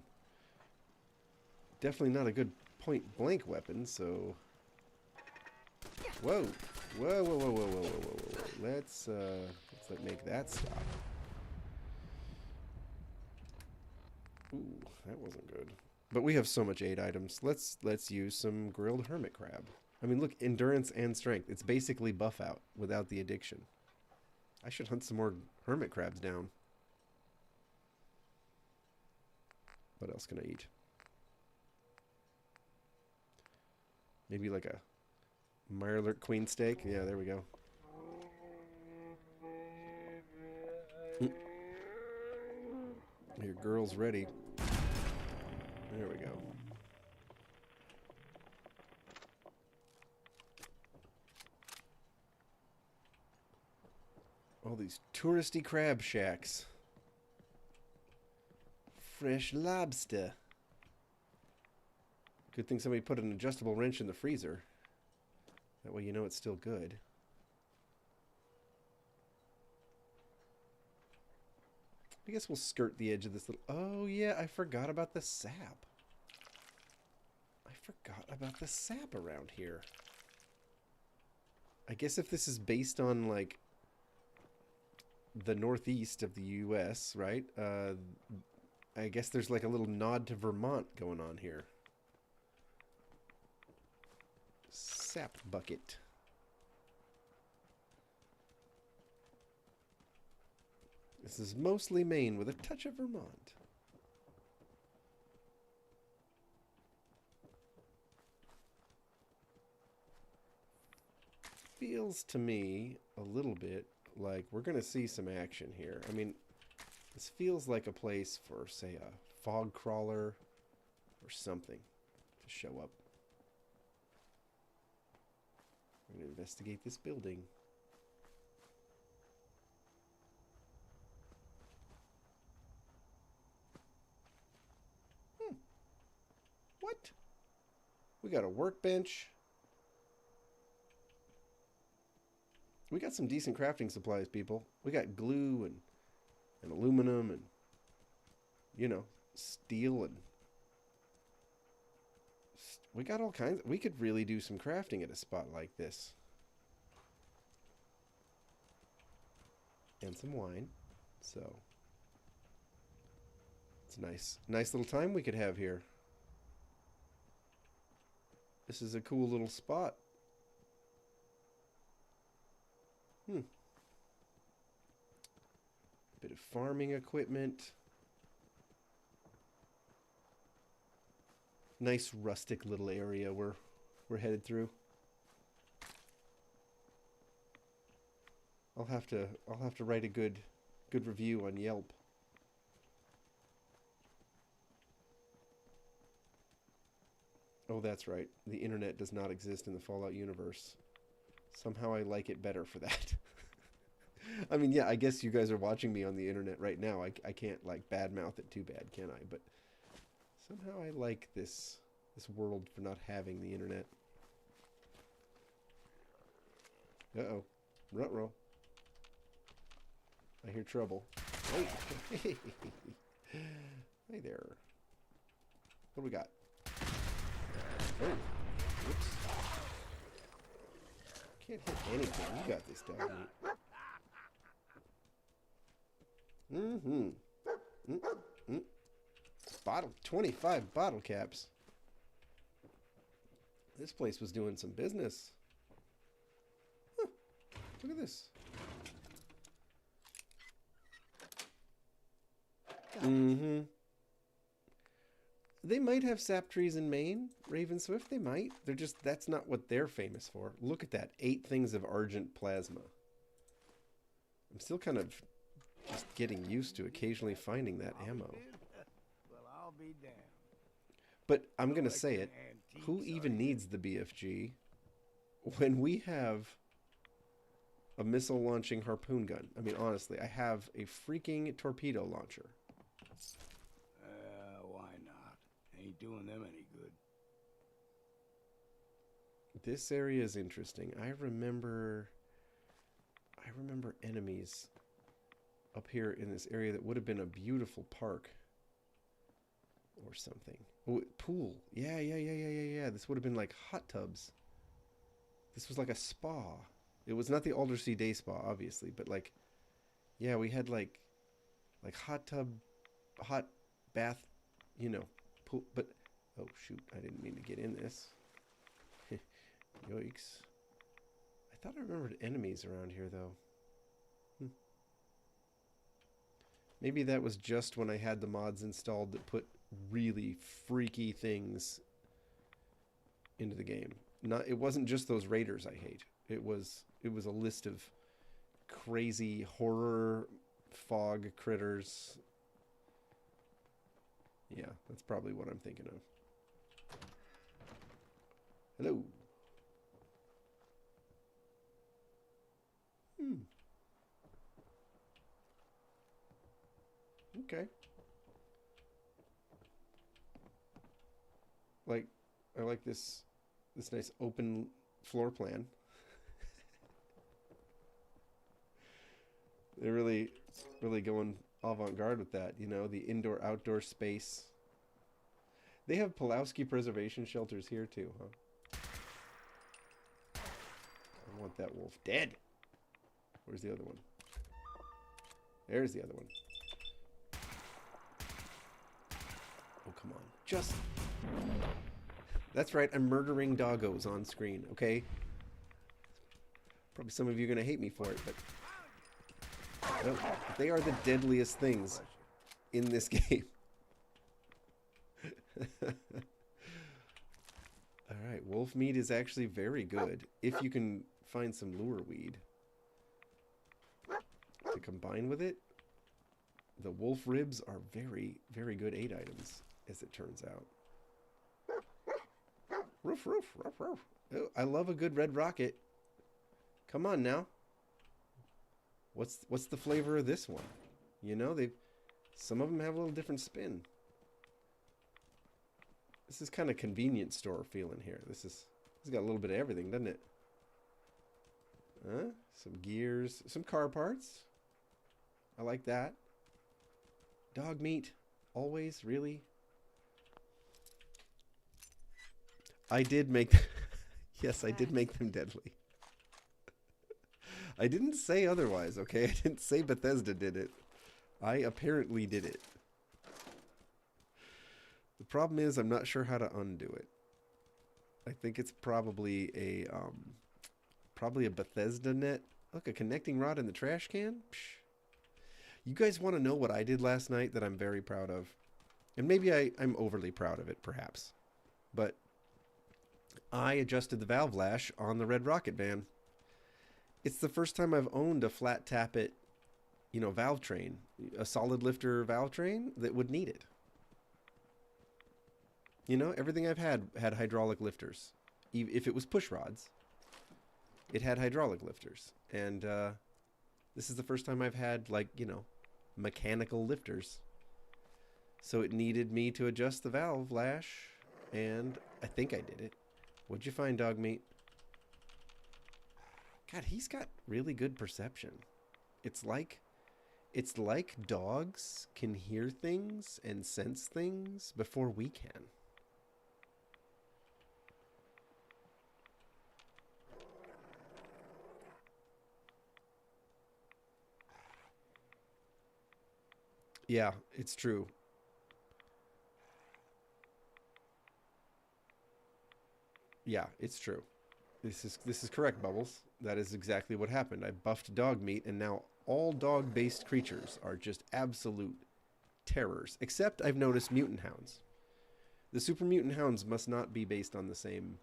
Definitely not a good point blank weapon, so... Whoa! Whoa. Let's make that stop. Ooh, that wasn't good. But we have so much aid items. Let's use some grilled hermit crab. I mean, look, endurance and strength. It's basically buff out without the addiction. I should hunt some more hermit crabs down. What else can I eat? Maybe like a Mirelurk queen steak. Yeah, there we go. Your girl's ready. There we go. All these touristy crab shacks. Fresh lobster. Good thing somebody put an adjustable wrench in the freezer. That way you know it's still good. I guess we'll skirt the edge of this little... Oh, yeah, I forgot about the sap. I forgot about the sap around here. I guess if this is based on, like, the northeast of the U.S., right? I guess there's, like, a little nod to Vermont going on here. Sap bucket. This is mostly Maine with a touch of Vermont. Feels to me a little bit like we're going to see some action here. I mean, this feels like a place for, say, a fog crawler or something to show up. We're going to investigate this building. What? We got a workbench. We got some decent crafting supplies, people. We got glue and aluminum and, you know, steel and... We got all kinds. We could really do some crafting at a spot like this. And some wine. So, it's nice. Nice little time we could have here. This is a cool little spot. Bit of farming equipment. Nice rustic little area we're headed through. I'll have to write a good review on Yelp. Oh, that's right. The internet does not exist in the Fallout universe. Somehow I like it better for that. I mean, yeah, I guess you guys are watching me on the internet right now. I can't, like, badmouth it too bad, can I? But somehow I like this world for not having the internet. Uh-oh. Ruh-roh. I hear trouble. Oh, hey. Hey there. What do we got? Oh, whoops. Can't hit anything. You got this, dog meat. Bottle 25 bottle caps. This place was doing some business. Huh. Look at this. They might have sap trees in Maine, Ravenswift. They might. They're just, that's not what they're famous for. Look at that. 8 things of Argent plasma. I'm still kind of just getting used to occasionally finding that ammo. Well, I'll be damned. But I'm going to say it. Who even needs the BFG when we have a missile launching harpoon gun? I mean, honestly, I have a freaking torpedo launcher. Why not? Ain't doing them any good. This area is interesting. I remember enemies up here in this area that would have been a beautiful park or something. Oh, pool. Yeah. This would have been like hot tubs. This was like a spa. It was not the Aldersea Day Spa, obviously, but like, yeah, we had like hot tub, hot bath, you know, pool. But oh shoot, I didn't mean to get in this. Yikes! I thought I remembered enemies around here though. Maybe that was just when I had the mods installed that put really freaky things into the game. It wasn't just those raiders I hate. It was a list of crazy horror fog critters. Yeah, that's probably what I'm thinking of. Hello. Okay. I like this nice open floor plan. They're really going avant-garde with that, you know, the indoor-outdoor space. They have Pulowski preservation shelters here too, huh? I want that wolf dead. Where's the other one? There's the other one. Oh, come on. Just... That's right, I'm murdering doggos on screen, okay? Probably some of you are going to hate me for it, but... No, they are the deadliest things in this game. Alright, wolf meat is actually very good if you can find some lure weed to combine with it. The wolf ribs are very, very good 8 items, as it turns out. Roof, roof, roof, roof. Oh, I love a good red rocket. Come on now. What's the flavor of this one? You know, some of them have a little different spin. This is kind of convenience store feeling here. This got a little bit of everything, doesn't it? Huh? Some gears, some car parts. I like that. Dog meat, always, really. I did make, yes, I did make them deadly. I didn't say otherwise, okay? I didn't say Bethesda did it. I apparently did it. The problem is I'm not sure how to undo it. I think it's probably a Bethesda net. Look, a connecting rod in the trash can. Psh. You guys want to know what I did last night that I'm very proud of? And maybe I'm overly proud of it, perhaps. But I adjusted the valve lash on the Red Rocket van. It's the first time I've owned a flat tappet, you know, valve train. A solid lifter valve train that would need it. You know, everything I've had hydraulic lifters. If it was push rods, it had hydraulic lifters. And this is the first time I've had, like, you know, mechanical lifters. So it needed me to adjust the valve lash, and I think I did it. What'd you find, dog meat? God, he's got really good perception. It's like dogs can hear things and sense things before we can. Yeah, it's true. Yeah, it's true. This is correct, Bubbles. That is exactly what happened. I buffed dog meat, and now all dog-based creatures are just absolute terrors. Except I've noticed mutant hounds. The super mutant hounds must not be based on the same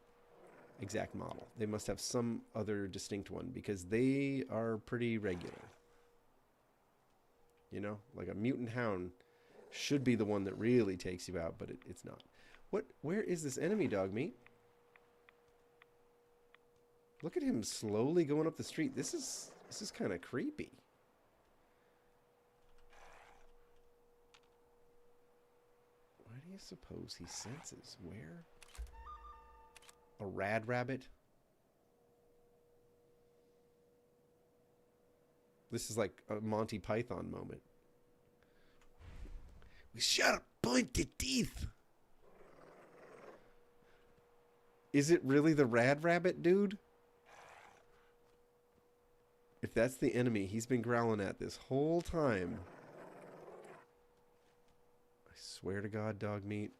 exact model. They must have some other distinct one, because they are pretty regular. You know, like a mutant hound should be the one that really takes you out, but it's not. Where is this enemy, dog meat? Look at him slowly going up the street. This is kind of creepy. Why do you suppose he senses? Where? A rad rabbit? This is like a Monty Python moment. We shot a pointed teeth. Is it really the rad rabbit, dude? If that's the enemy he's been growling at this whole time. I swear to God, dog meat.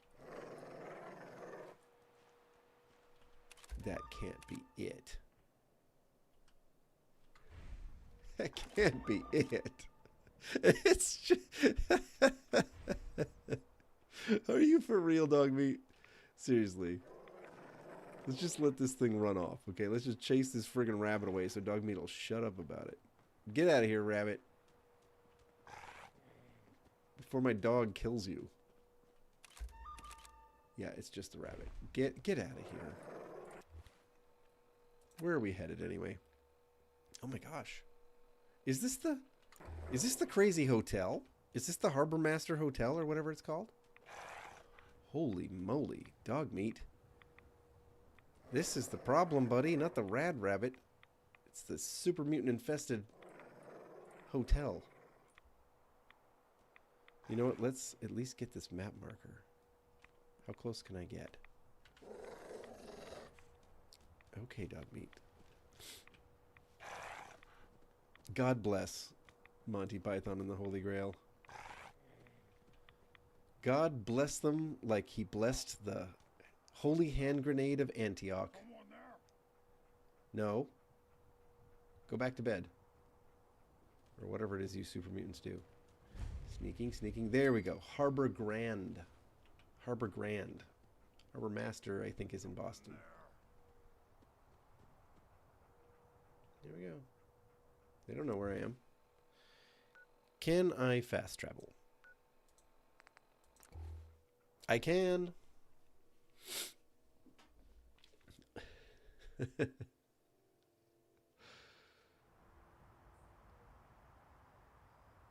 That can't be it. That can't be it. It's just... Are you for real, dog meat? Seriously. Let's just let this thing run off, okay? Let's just chase this friggin' rabbit away so dog meat will shut up about it. Get out of here, rabbit. Before my dog kills you. Yeah, it's just the rabbit. Get out of here. Where are we headed anyway? Oh my gosh. Is this the crazy hotel? Is this the Harbor Master Hotel or whatever it's called? Holy moly, dog meat. This is the problem, buddy, not the rad rabbit. It's the super mutant infested hotel. You know what? Let's at least get this map marker. How close can I get? Okay, dog meat. God bless Monty Python and the Holy Grail. God bless them like he blessed the Holy Hand Grenade of Antioch. No. Go back to bed. Or whatever it is you super mutants do. Sneaking, sneaking. There we go. Harbor Grand. Harbor Grand. Harbor Master, I think, is in Boston. There we go. They don't know where I am. Can I fast travel? I can.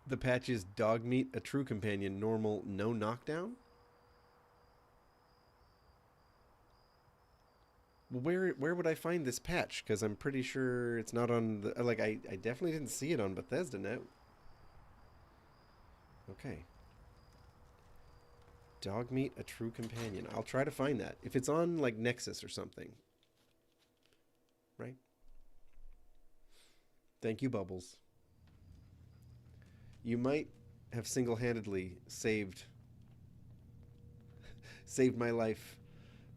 The patch is dog meat, a true companion, normal, no knockdown. Where would I find this patch? Because I'm pretty sure it's not on the... Like, I definitely didn't see it on Bethesda Net. Okay. Dog meat, a true companion. I'll try to find that. If it's on, like, Nexus or something. Right? Thank you, Bubbles. You might have single-handedly saved my life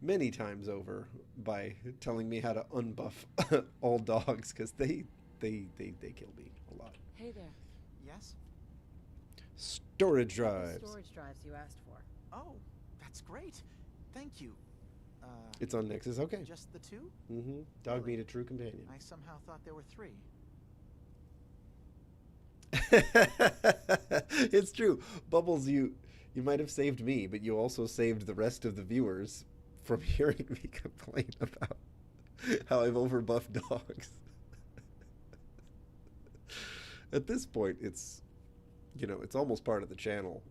many times over by telling me how to unbuff all dogs because they kill me a lot. Hey there. Yes? Storage The drives. storage drives you asked for. Oh, that's great. Thank you. It's on Nexus. Okay. Just the two? Mm-hmm. Dog Really? meet a true companion. I somehow thought there were three. It's true. Bubbles, you might have saved me, but you also saved the rest of the viewers from hearing me complain about how I've overbuffed dogs. At this point, it's, you know, it's almost part of the channel.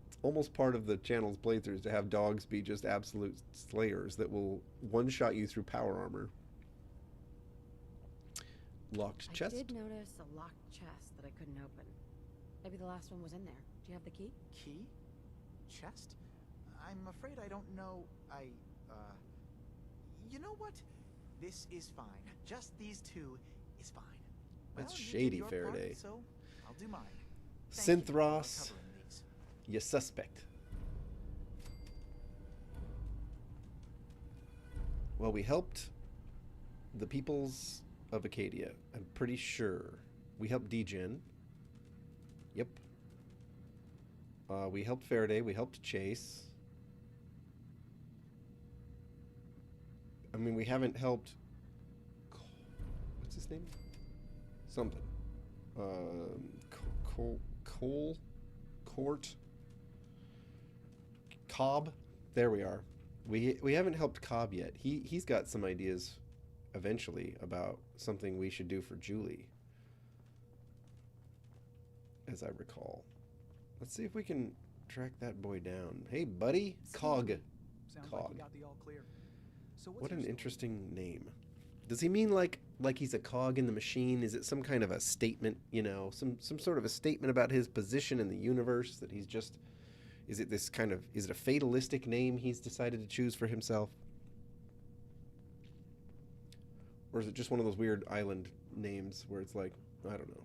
It's almost part of the channel's playthroughs to have dogs be just absolute slayers that will one-shot you through power armor. Locked chest. I did notice a locked chest that I couldn't open. Maybe the last one was in there. Do you have the key? Key? Chest? I'm afraid I don't know. You know what? This is fine. Just these two is fine. That's You did shady, your Faraday. part, so I'll do mine. Thank you for Synthros, covering these. you suspect. Well, we helped the peoples of Acadia. I'm pretty sure. We helped Degen. Yep. We helped Faraday. We helped Chase. I mean, we haven't helped... What's his name? Something. Court? Cobb? There we are. We haven't helped Cobb yet. He's got some ideas eventually about something we should do for Julie, as I recall. Let's see if we can track that boy down. Hey, buddy. Cog. Sounds Cog. like you got the all clear. So what's What your an story? interesting name. Does he mean like he's a cog in the machine? Is it some kind of a statement, you know, some sort of a statement about his position in the universe, that he's just... Is it this kind of... Is it a fatalistic name he's decided to choose for himself? Or is it just one of those weird island names where it's like, I don't know.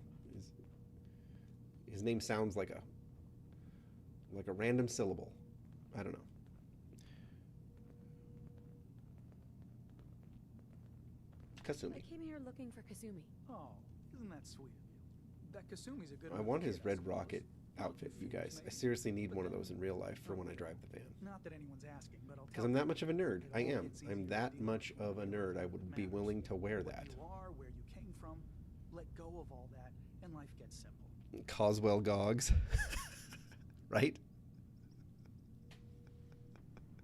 His name sounds like a random syllable. I don't know. Kasumi. I came here looking for Kasumi. Oh, isn't that sweet of you? That Kasumi's a good I enough want kid, his red suppose. rocket outfit, you guys. I Maybe. seriously need But one of then- those in real life for when I drive the van. Not that anyone's asking, but I'll Because tell I'm you, that much of a nerd. it I all am. gets easier I'm to that deal much with of a nerd. I would be matters. willing to wear What that. you are, where you came from, let go of all that, and life gets simple. Coswell Gogs. Right?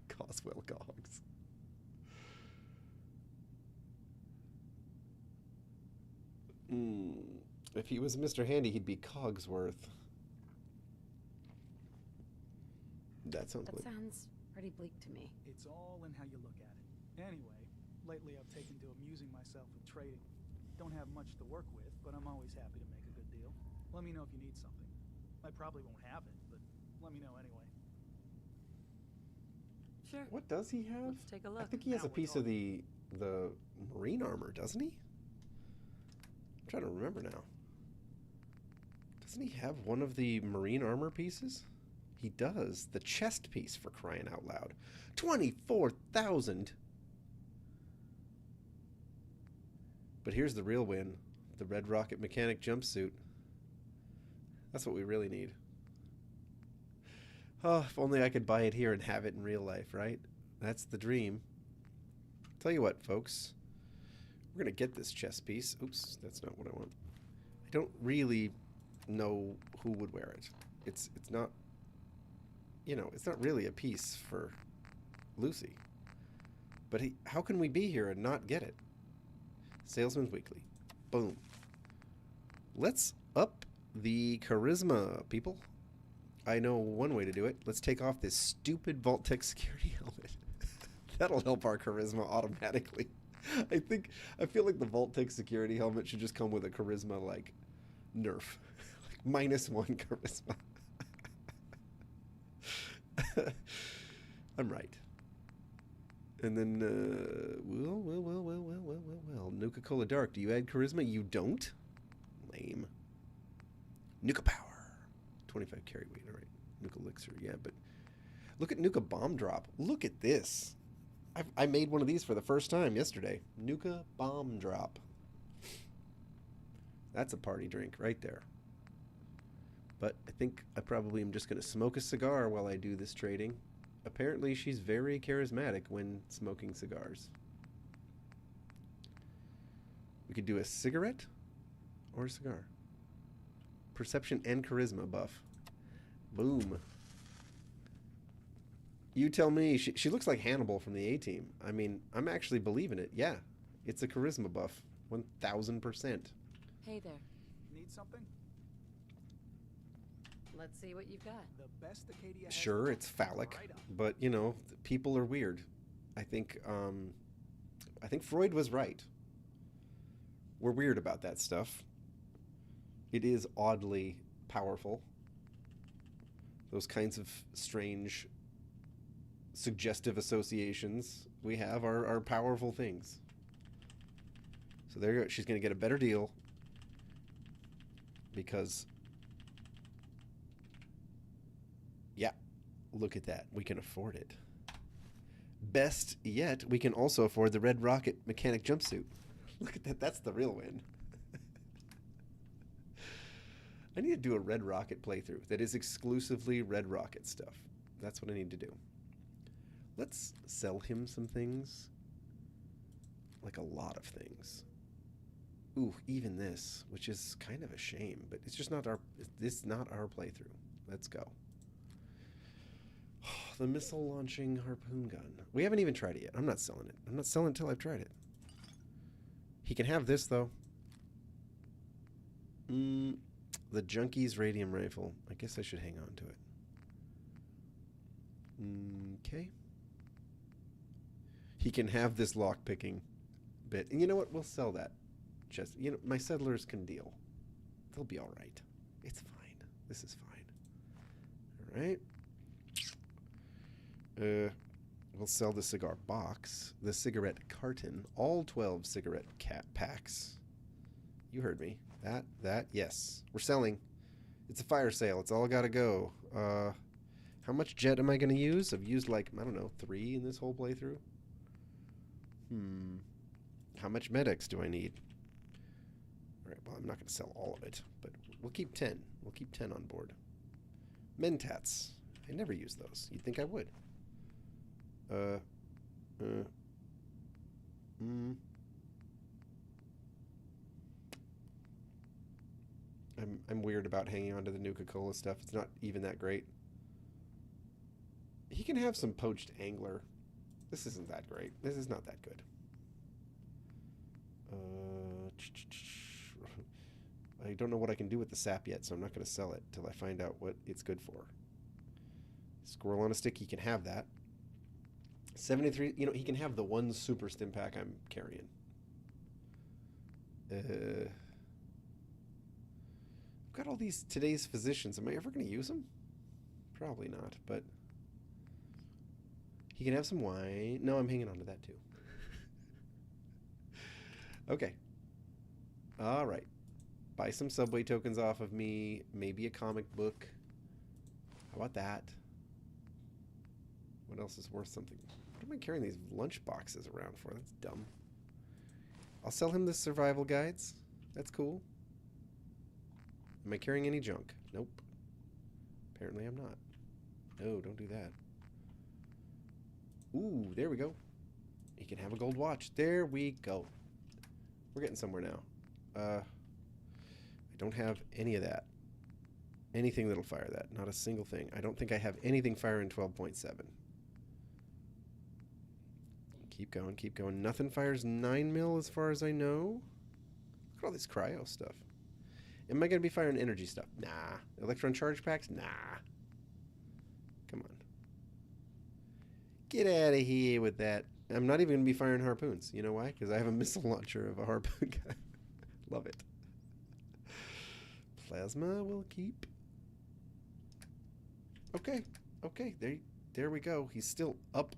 Coswell Gogs. If he was Mr. Handy, he'd be Cogsworth. That sounds That like... sounds pretty bleak to me. It's all in how you look at it. Anyway, lately I've taken to amusing myself with trading. Don't have much to work with, but I'm always happy to make a good deal. Let me know if you need something. I probably won't have it, but let me know anyway. Sure. What does he have? Let's take a look. I think he has Now a we're piece of the marine armor, doesn't he? I'm trying to remember now. Doesn't he have one of the marine armor pieces? He does. The chest piece, for crying out loud. 24,000! But here's the real win. The Red Rocket Mechanic jumpsuit. That's what we really need. Oh, if only I could buy it here and have it in real life, right? That's the dream. Tell you what, folks. We're going to get this chest piece. Oops, that's not what I want. I don't really know who would wear it. It's not, you know, it's not really a piece for Lucy. But how can we be here and not get it? Salesman's Weekly. Boom. Let's up the charisma, people. I know one way to do it. Let's take off this stupid Vault-Tec security helmet. That'll help our charisma automatically. I feel like the Vault-Tec security helmet should just come with a charisma, like, nerf. Like, -1 charisma. I'm right. And then, well. Nuka-Cola Dark. Do you add charisma? You don't? Lame. Nuka Power. 25 carry weight. All right. Nuka Elixir. Yeah, but look at Nuka Bomb Drop. Look at this. I made one of these for the first time yesterday. Nuka Bomb Drop. That's a party drink right there. But I think I probably am just going to smoke a cigar while I do this trading. Apparently she's very charismatic when smoking cigars. We could do a cigarette or a cigar. Perception and charisma buff. Boom. You tell me. She looks like Hannibal from the A-Team. I mean, I'm actually believing it. Yeah, it's a charisma buff. 1000%. Hey there. Need something? Let's see what you've got. The best Acadia has Sure, to it's phallic, right on. but you know, people are weird. I think Freud was right. We're weird about that stuff. It is oddly powerful. Those kinds of strange, suggestive associations we have are powerful things. So there you go. She's going to get a better deal because, yeah, look at that. We can afford it. Best yet, we can also afford the Red Rocket mechanic jumpsuit. Look at that. That's the real win. I need to do a Red Rocket playthrough that is exclusively Red Rocket stuff. That's what I need to do. Let's sell him some things. Like a lot of things. Ooh, even this, which is kind of a shame, but it's just not our, this is not our playthrough. Let's go. The missile launching harpoon gun. We haven't even tried it yet. I'm not selling it. I'm not selling it until I've tried it. He can have this though. The Junkie's radium rifle. I guess I should hang on to it. Okay. He can have this lock picking bit. And you know what? We'll sell that. Just, you know, my settlers can deal. They'll be all right. It's fine. This is fine. All right. We'll sell the cigar box, the cigarette carton, all 12 cigarette packs. You heard me. That, yes. We're selling. It's a fire sale. It's all gotta go. How much jet am I gonna use? I've used like, I don't know, 3 in this whole playthrough. How much medics do I need? Alright, well, I'm not gonna sell all of it, but we'll keep 10. We'll keep 10 on board. Mentats. I never use those. You'd think I would. I'm weird about hanging on to the Nuka-Cola stuff. It's not even that great. He can have some poached angler. This isn't that great. This is not that good. I don't know what I can do with the sap yet, so I'm not going to sell it till I find out what it's good for. Squirrel on a stick, he can have that. 73, you know, he can have the one super stim pack I'm carrying. I've got all these today's physicians. Am I ever going to use them? Probably not, but he can have some wine. No, I'm hanging on to that too. Okay. All right. Buy some subway tokens off of me. Maybe a comic book. How about that? What else is worth something? What am I carrying these lunch boxes around for? That's dumb. I'll sell him the survival guides. That's cool. Am I carrying any junk? Nope. Apparently I'm not. No, don't do that. Ooh, there we go. He can have a gold watch. There we go. We're getting somewhere now. I don't have any of that. Anything that'll fire that. Not a single thing. I don't think I have anything firing 12.7. Keep going, keep going. Nothing fires 9 mil as far as I know. Look at all this cryo stuff. Am I going to be firing energy stuff? Nah. Electron charge packs? Nah. Come on. Get out of here with that. I'm not even going to be firing harpoons. You know why? Because I have a missile launcher of a harpoon guy. Love it. Plasma will keep. Okay. Okay. There we go. He's still up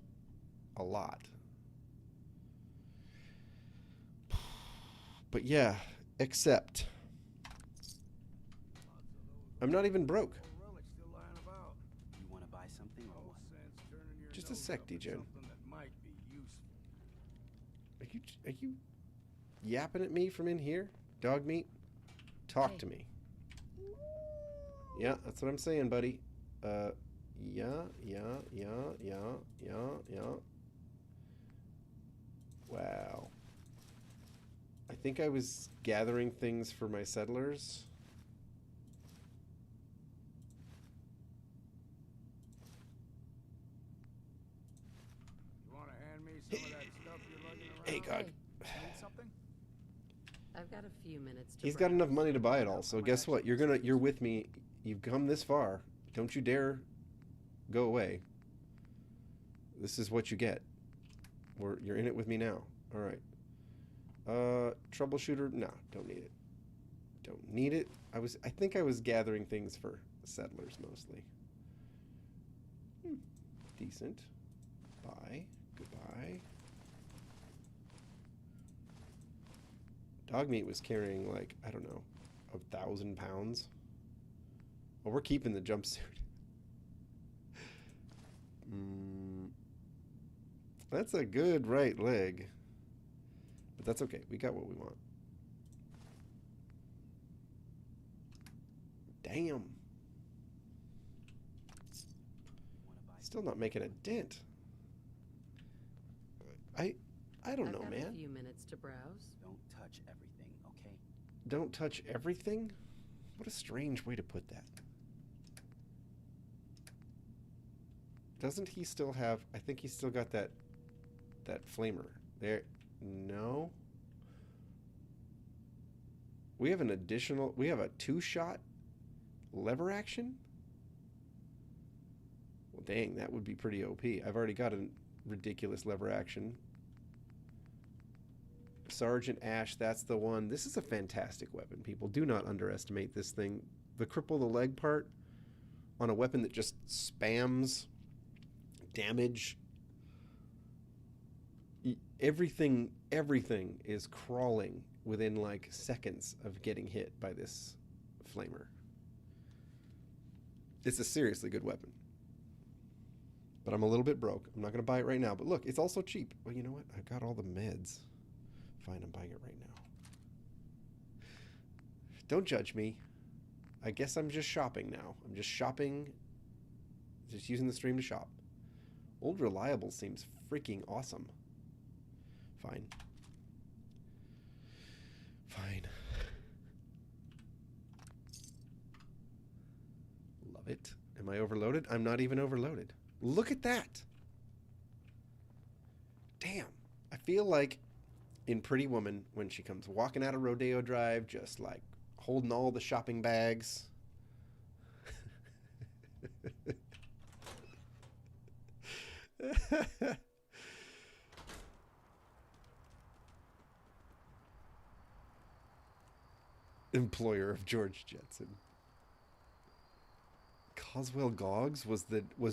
a lot. But yeah, except I'm not even broke. You want to buy something or what? Just a sec, DJ. Are you yapping at me from in here? Dog meat? Talk to me. Yeah, that's what I'm saying, buddy. Yeah. Wow. I think I was gathering things for my settlers. You want to hand me some of that stuff you're lugging around? Hey, God. Need something? I've got a few minutes to He's got enough browse. money to buy it all, so guess what? You're with me. You've come this far. Don't you dare go away. This is what you get. You're in it with me now. All right. Troubleshooter? No, don't need it. Don't need it. I think I was gathering things for settlers mostly. Decent. Bye. Goodbye. Dog meat was carrying like, I don't know, 1,000 pounds. Well, we're keeping the jumpsuit. That's a good right leg. But that's okay. We got what we want. Damn. Still not making a dent. I don't know, I've got man. a few minutes to browse. Don't touch everything, okay? Don't touch everything? What a strange way to put that. Doesn't he still have... I think he's still got that flamer. There... No? We have an additional... We have a 2-shot lever action? Well, dang, that would be pretty OP. I've already got a ridiculous lever action. Sergeant Ash, that's the one. This is a fantastic weapon, people. Do not underestimate this thing. The cripple the leg part on a weapon that just spams damage. Everything is crawling within like seconds of getting hit by this flamer. It's a seriously good weapon. But I'm a little bit broke. I'm not going to buy it right now. But look, it's also cheap. Well, you know what? I got all the meds. Fine, I'm buying it right now. Don't judge me. I guess I'm just shopping now. I'm just shopping. Just using the stream to shop. Old Reliable seems freaking awesome. Fine. Fine. Love it. Am I overloaded? I'm not even overloaded. Look at that. Damn. I feel like in Pretty Woman when she comes walking out of Rodeo Drive, just like holding all the shopping bags. Employer of George Jetson. Coswell Goggs was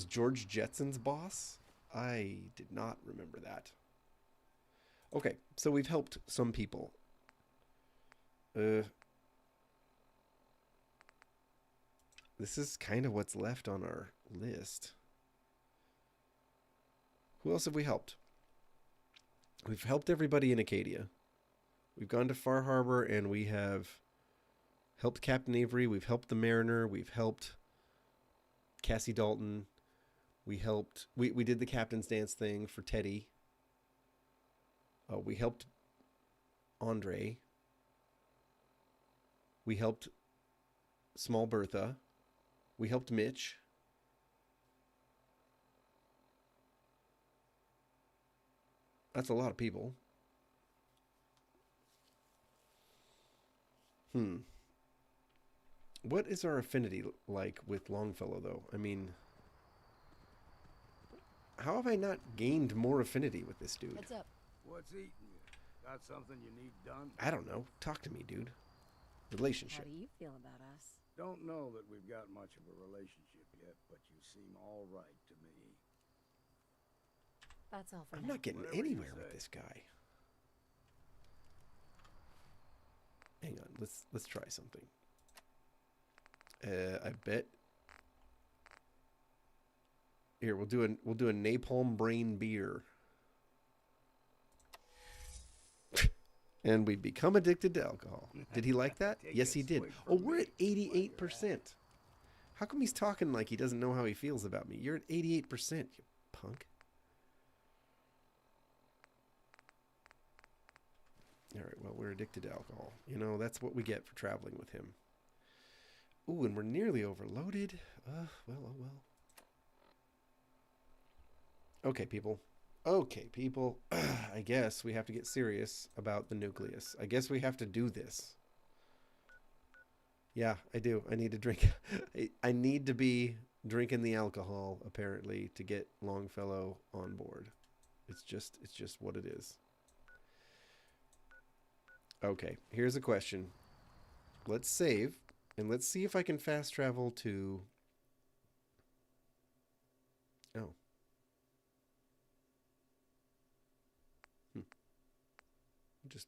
George Jetson's boss? I did not remember that. Okay, so we've helped some people. This is kind of what's left on our list. Who else have we helped? We've helped everybody in Acadia. We've gone to Far Harbor and we have helped Captain Avery. We've helped the Mariner. We've helped Cassie Dalton. We did the Captain's Dance thing for Teddy. We helped Andre. We helped Small Bertha. We helped Mitch. That's a lot of people. What is our affinity like with Longfellow, though? I mean, how have I not gained more affinity with this dude? Heads up. What's eating you? Got something you need done? I don't know. Talk to me, dude. How Relationship. do you feel about us? Don't know that we've got much of a relationship yet, but you seem all right to me. That's all for I'm now. not getting Whatever you anywhere with say. this guy. Hang on. Let's try something. I bet. Here, we'll do a napalm brain beer. And we've become addicted to alcohol. Did he like that? Take Yes, a he did. swig Oh, from we're me at while you're at 88%. How come he's talking like he doesn't know how he feels about me? You're at 88%, you punk. All right, well, we're addicted to alcohol. You know, that's what we get for traveling with him. Ooh, and we're nearly overloaded. Well, oh well. Okay, people. Okay, people. I guess we have to get serious about the nucleus. I guess we have to do this. Yeah, I do. I need to drink. I need to be drinking the alcohol, apparently, to get Longfellow on board. It's just what it is. Okay, here's a question. Let's save, and let's see if I can fast travel to... Oh. Just...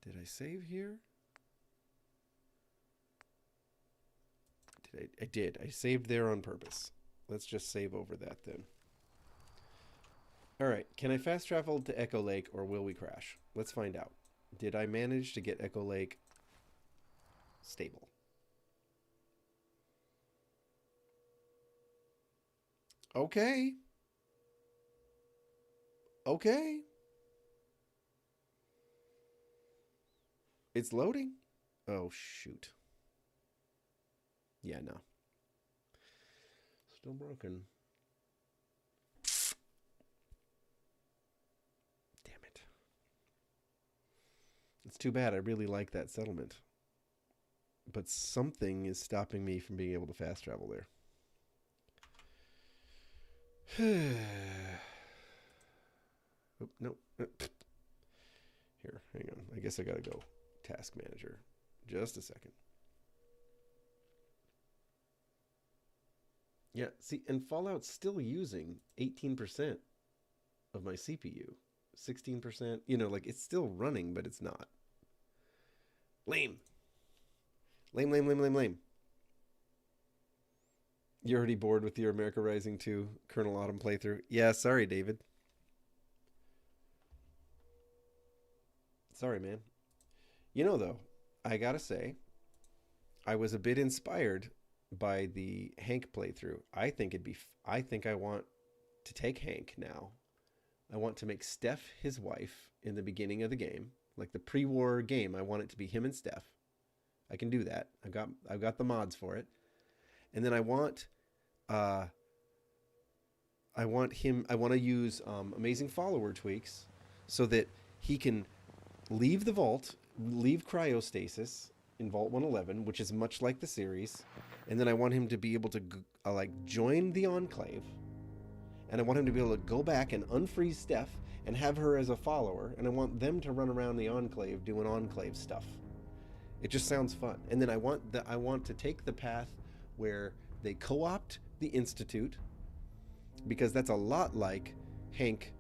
Did I save here? I did. I saved there on purpose. Let's just save over that then. All right. Can I fast travel to Echo Lake or will we crash? Let's find out. Did I manage to get Echo Lake stable? Okay. Okay. It's loading. Oh, shoot. Yeah, no. Still broken. Damn it. It's too bad. I really like that settlement. But something is stopping me from being able to fast travel there. Oh, no. Here, hang on. I guess I gotta go task manager. Just a second. Yeah, see, and Fallout's still using 18% of my CPU. 16%, you know, like it's still running, but it's not. Lame. Lame, lame, lame, lame, lame. You're already bored with your America Rising 2 Colonel Autumn playthrough? Yeah, sorry, David. Sorry, man. You know, though, I gotta say, I was a bit inspired by the Hank playthrough. I think I want to take Hank now. I want to make Steph his wife in the beginning of the game. Like the pre-war game, I want it to be him and Steph. I can do that. I've got the mods for it. And then I want to use amazing follower tweaks so that he can leave the vault, leave cryostasis in Vault 111, which is much like the series. And then I want him to be able to join the Enclave. And I want him to be able to go back and unfreeze Steph and have her as a follower. And I want them to run around the Enclave doing Enclave stuff. It just sounds fun. And then I want to take the path where they co-opt the Institute, because that's a lot like Hank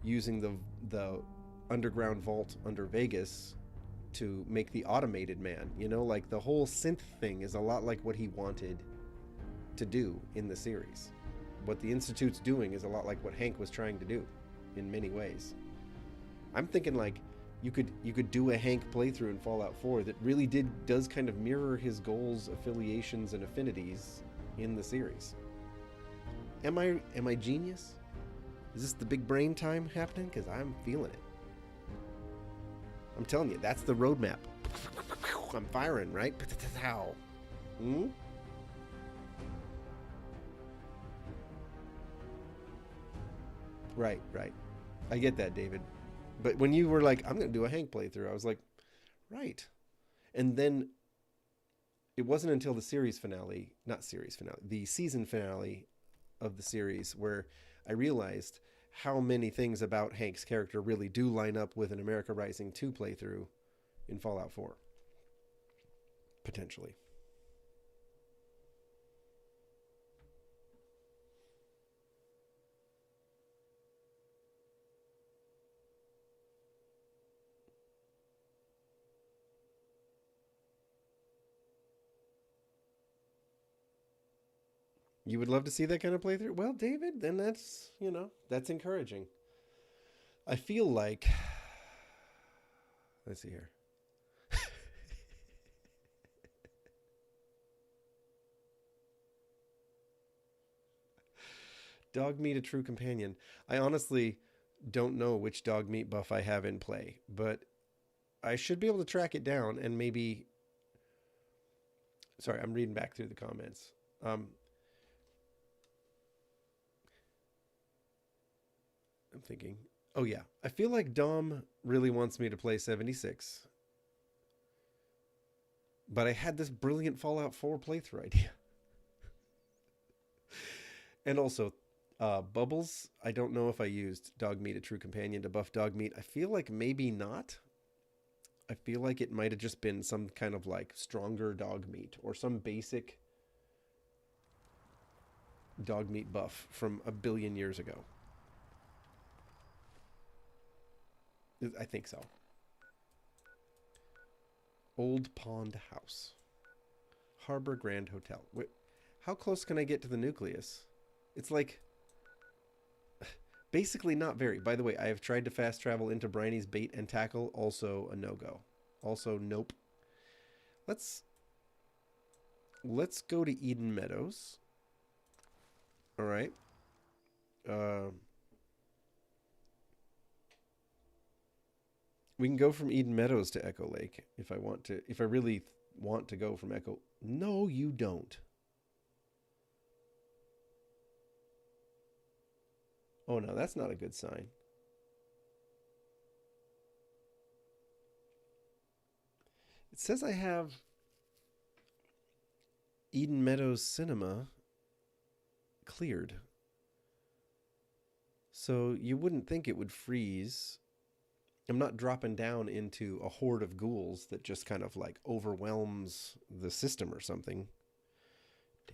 using the underground vault under Vegas to make the automated man. You know, like the whole synth thing is a lot like what he wanted to do in the series. What the Institute's doing is a lot like what Hank was trying to do in many ways. I'm thinking like you could do a Hank playthrough in Fallout 4 that really does kind of mirror his goals, affiliations, and affinities in the series. Am I genius? Is this the big brain time happening? Because I'm feeling it. I'm telling you, that's the roadmap. I'm firing, right? How? Right. I get that, David. But when you were like, I'm going to do a Hank playthrough, I was like, right. And then it wasn't until the the season finale of the series where I realized how many things about Hank's character really do line up with an America Rising 2 playthrough in Fallout 4. Potentially. You would love to see that kind of playthrough? Well, David, then that's, you know, that's encouraging. I feel like... Let's see here. Dog meat, a true companion. I honestly don't know which dog meat buff I have in play, but I should be able to track it down and maybe... Sorry, I'm reading back through the comments. I'm thinking... Oh yeah, I feel like Dom really wants me to play 76. But I had this brilliant Fallout 4 playthrough idea. And also, Bubbles, I don't know if I used Dog Meat, a True Companion to buff Dog Meat. I feel like maybe not. I feel like it might have just been some kind of like stronger dog meat or some basic dog meat buff from a billion years ago. I think so. Old Pond House. Harbor Grand Hotel. Wait, how close can I get to the nucleus? It's like... Basically not very. By the way, I have tried to fast travel into Briney's bait and tackle. Also a no-go. Also nope. Let's go to Eden Meadows. All right. We can go from Eden Meadows to Echo Lake if I want to. If I really want to go from Echo... No, you don't. Oh, no, that's not a good sign. It says I have Eden Meadows Cinema cleared. So you wouldn't think it would freeze. I'm not dropping down into a horde of ghouls that just kind of like overwhelms the system or something.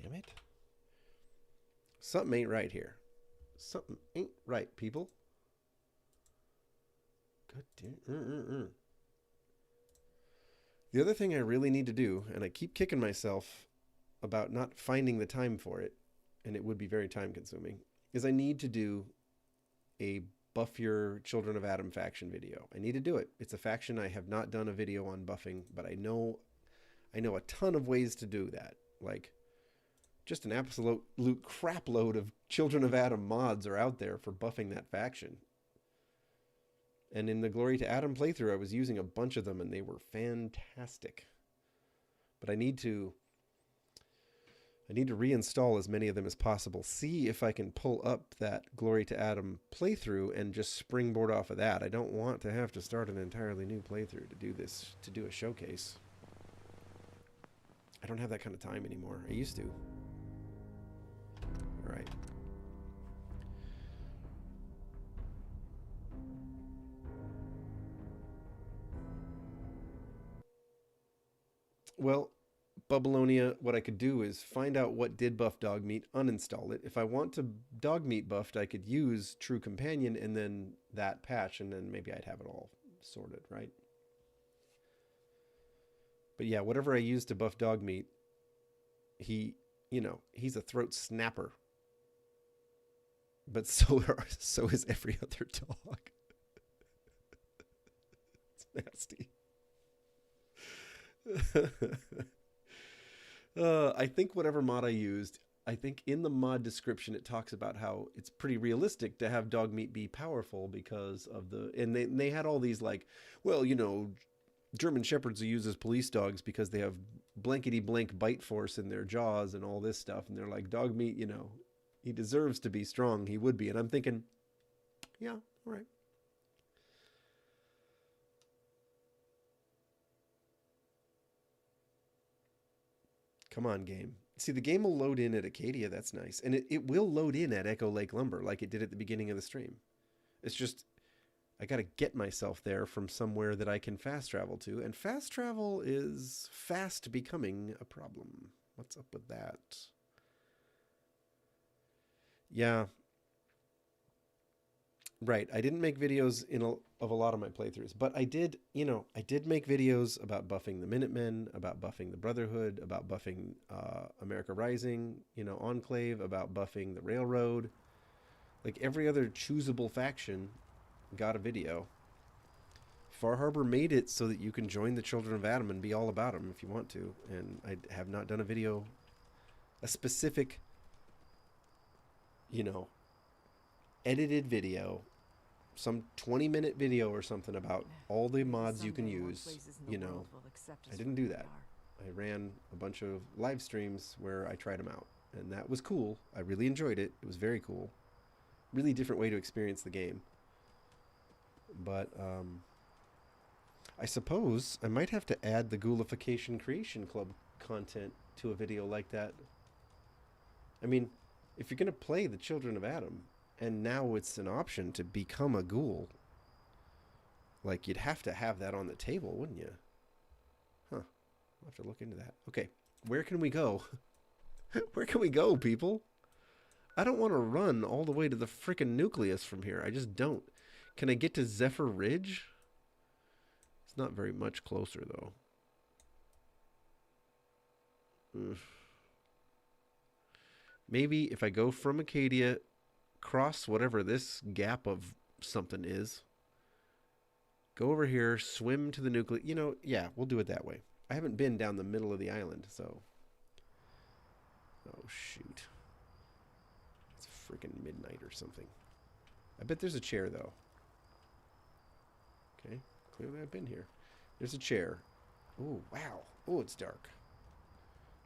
Damn it. Something ain't right here. Something ain't right, people. God damn. The other thing I really need to do, and I keep kicking myself about not finding the time for it, and it would be very time consuming, is I need to do a Buff Your Children of Adam faction video. I need to do it. It's a faction I have not done a video on buffing, but I know a ton of ways to do that. Like, just an absolute crap load of Children of Adam mods are out there for buffing that faction. And in the Glory to Adam playthrough, I was using a bunch of them, and they were fantastic. But I need to reinstall as many of them as possible. See if I can pull up that Glory to Adam playthrough and just springboard off of that. I don't want to have to start an entirely new playthrough to do this, to do a showcase. I don't have that kind of time anymore. I used to. All right. Well, Bubbalonia, what I could do is find out what did buff dog meat, uninstall it. If I want to dog meat buffed, I could use True Companion and then that patch, and then maybe I'd have it all sorted, right? But yeah, whatever I use to buff dog meat, he's a throat snapper. But so is every other dog. It's nasty. I think whatever mod I used, I think in the mod description it talks about how it's pretty realistic to have dog meat be powerful because of and they had all these like, well, German Shepherds are used as police dogs because they have blankety blank bite force in their jaws and all this stuff, and they're like, dog meat, he deserves to be strong, he would be. And I'm thinking, yeah, all right. Come on, game. See, the game will load in at Acadia. That's nice. And it will load in at Echo Lake Lumber like it did at the beginning of the stream. It's just, I got to get myself there from somewhere that I can fast travel to. And fast travel is fast becoming a problem. What's up with that? Yeah. Right. I didn't make videos of a lot of my playthroughs, but I did, I did make videos about buffing the Minutemen, about buffing the Brotherhood, about buffing America Rising, Enclave, about buffing the Railroad. Like every other choosable faction got a video. Far Harbor made it so that you can join the Children of Adam and be all about them if you want to. And I have not done a video, a specific, edited video, some 20-minute video or something about all the mods you can use. I didn't do that. I ran a bunch of live streams where I tried them out, and that was cool. I really enjoyed it. It was very cool. Really different way to experience the game. But I suppose I might have to add the Ghoulification Creation Club content to a video like that. I mean, if you're going to play the Children of Adam, and now it's an option to become a ghoul, like, you'd have to have that on the table, wouldn't you? Huh. I'll have to look into that. Okay, where can we go? Where can we go, people? I don't want to run all the way to the frickin' nucleus from here. I just don't. Can I get to Zephyr Ridge? It's not very much closer, though. Maybe if I go from Acadia, cross whatever this gap of something is, go over here, swim to the nucleus. Yeah, we'll do it that way. I haven't been down the middle of the island, so. Oh, shoot. It's freaking midnight or something. I bet there's a chair, though. Okay, clearly I've been here. There's a chair. Oh, wow. Oh, it's dark.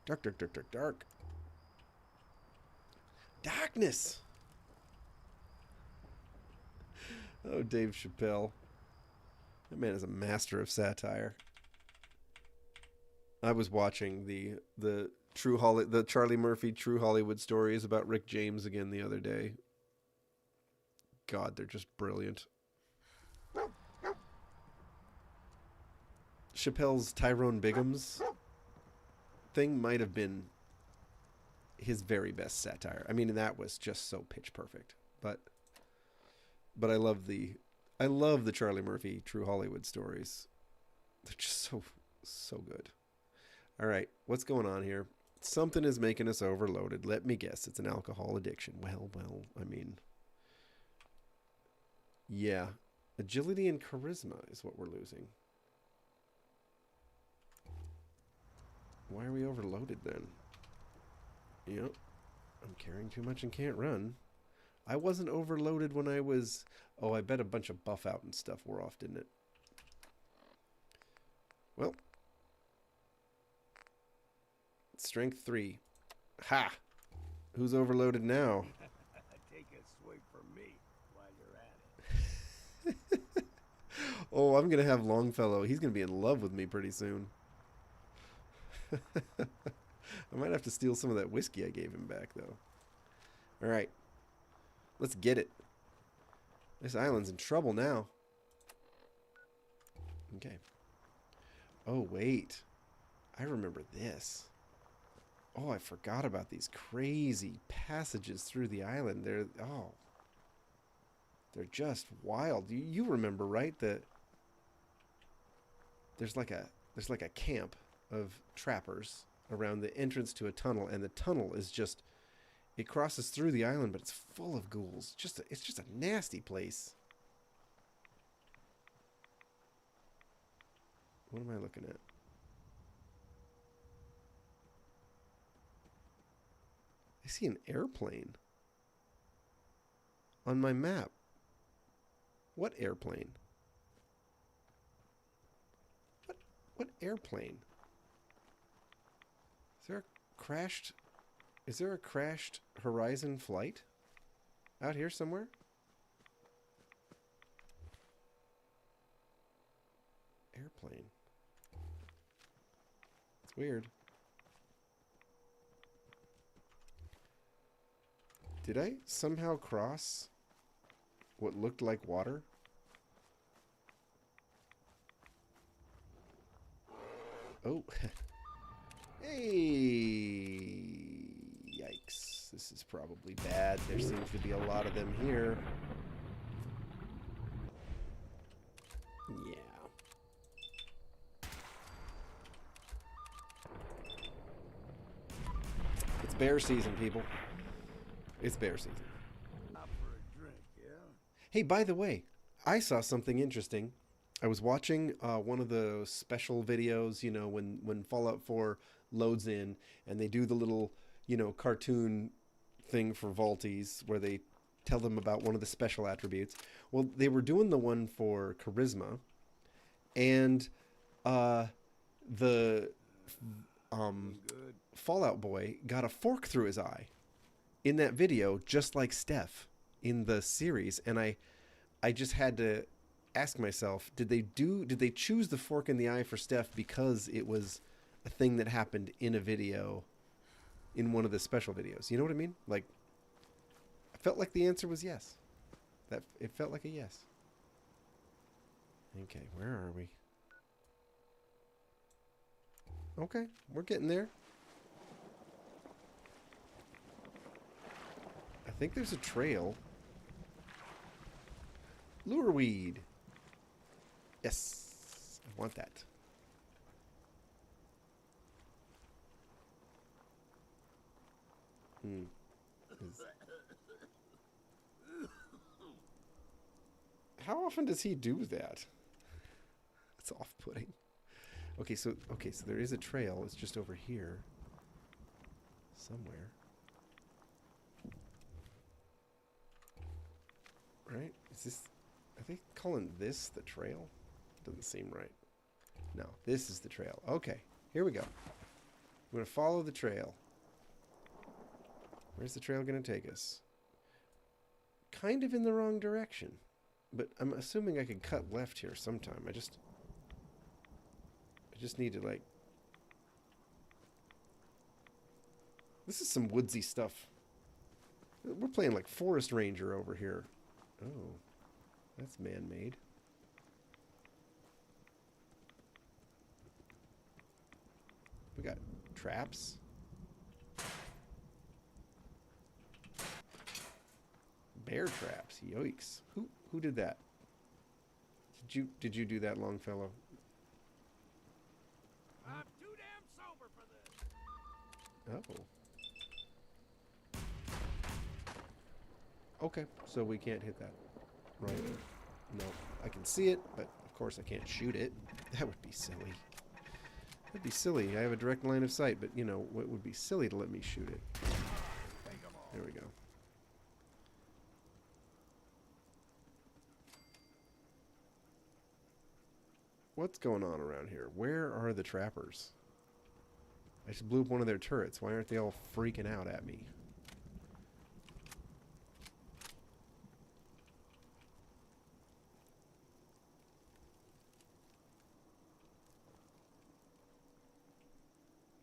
Dark, dark, dark, dark, dark. Darkness! Oh, Dave Chappelle. That man is a master of satire. I was watching the Charlie Murphy True Hollywood Stories about Rick James again the other day. God, they're just brilliant. Chappelle's Tyrone Biggums thing might have been his very best satire. I mean, that was just so pitch perfect. But I love the Charlie Murphy True Hollywood Stories. They're just so good. All right, what's going on here? Something is making us overloaded. Let me guess, it's an alcohol addiction. Well, I mean, yeah, agility and charisma is what we're losing. Why are we overloaded then? Yep, I'm carrying too much and can't run. I wasn't overloaded when I was... Oh, I bet a bunch of buff out and stuff wore off, didn't it? Well. Strength 3. Ha! Who's overloaded now? Take a swig from me while you're at it. Oh, I'm going to have Longfellow. He's going to be in love with me pretty soon. I might have to steal some of that whiskey I gave him back, though. All right. Let's get it. This island's in trouble now. Okay. Oh, wait. I remember this. Oh, I forgot about these crazy passages through the island. They're just wild. You remember, right? That there's like a camp of trappers around the entrance to a tunnel, and the tunnel is just, it crosses through the island, but it's full of ghouls. It's just a nasty place. What am I looking at? I see an airplane on my map. What airplane? What airplane? Is there a crashed Horizon flight out here somewhere? Airplane. It's weird. Did I somehow cross what looked like water? Oh. Hey. Yikes. This is probably bad. There seems to be a lot of them here. bear season, people. It's bear season. Up for a drink, yeah? Hey, by the way, I saw something interesting. I was watching one of the special videos, you know, when Fallout 4 loads in and they do the little, you know, cartoon thing for Vaulties where they tell them about one of the special attributes. Well, they were doing the one for charisma, and the Good. Fallout boy got a fork through his eye in that video, just like Steph in the series. And I just had to ask myself, did they choose the fork in the eye for Steph because it was a thing that happened in a video, in one of the special videos? You know what I mean? Like, I felt like the answer was yes. That it felt like a yes. Okay, where are we? Okay, we're getting there. I think there's a trail. Lure weed. Yes, I want that. How often does he do that? It's off-putting. Okay, so there is a trail. It's just over here somewhere. Right? Is this, are they calling this the trail? Doesn't seem right. No, this is the trail. Okay, here we go. I'm going to follow the trail. Where's the trail going to take us? Kind of in the wrong direction. But I'm assuming I can cut left here sometime. I just need to, like... This is some woodsy stuff. We're playing like Forest Ranger over here. Oh, that's man-made. We got traps. Bear traps. Yikes. Who did that? Did you do that, Longfellow? I'm too damn sober for this. Oh. Okay, so we can't hit that. Right. No. I can see it, but of course I can't shoot it. That would be silly. That'd be silly. I have a direct line of sight, but you know, it would be silly to let me shoot it. There we go. What's going on around here? Where are the trappers? I just blew up one of their turrets. Why aren't they all freaking out at me?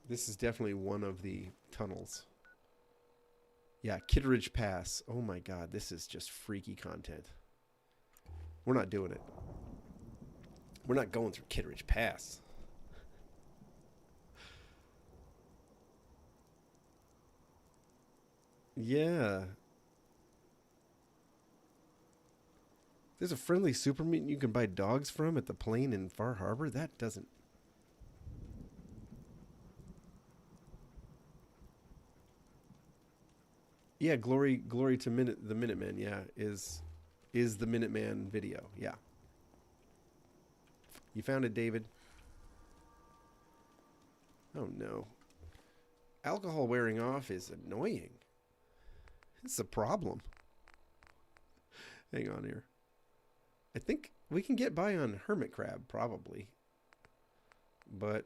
This is definitely one of the tunnels. Yeah, Kitteridge Pass. Oh my god, this is just freaky content. We're not doing it. We're not going through Kitteridge Pass. Yeah. There's a friendly super mutant you can buy dogs from at the plane in Far Harbor? That doesn't... Yeah, glory to the Minutemen, yeah, is the Minuteman video, yeah. You found it, David? Oh no. Alcohol wearing off is annoying. It's a problem. Hang on here. I think we can get by on hermit crab, probably. But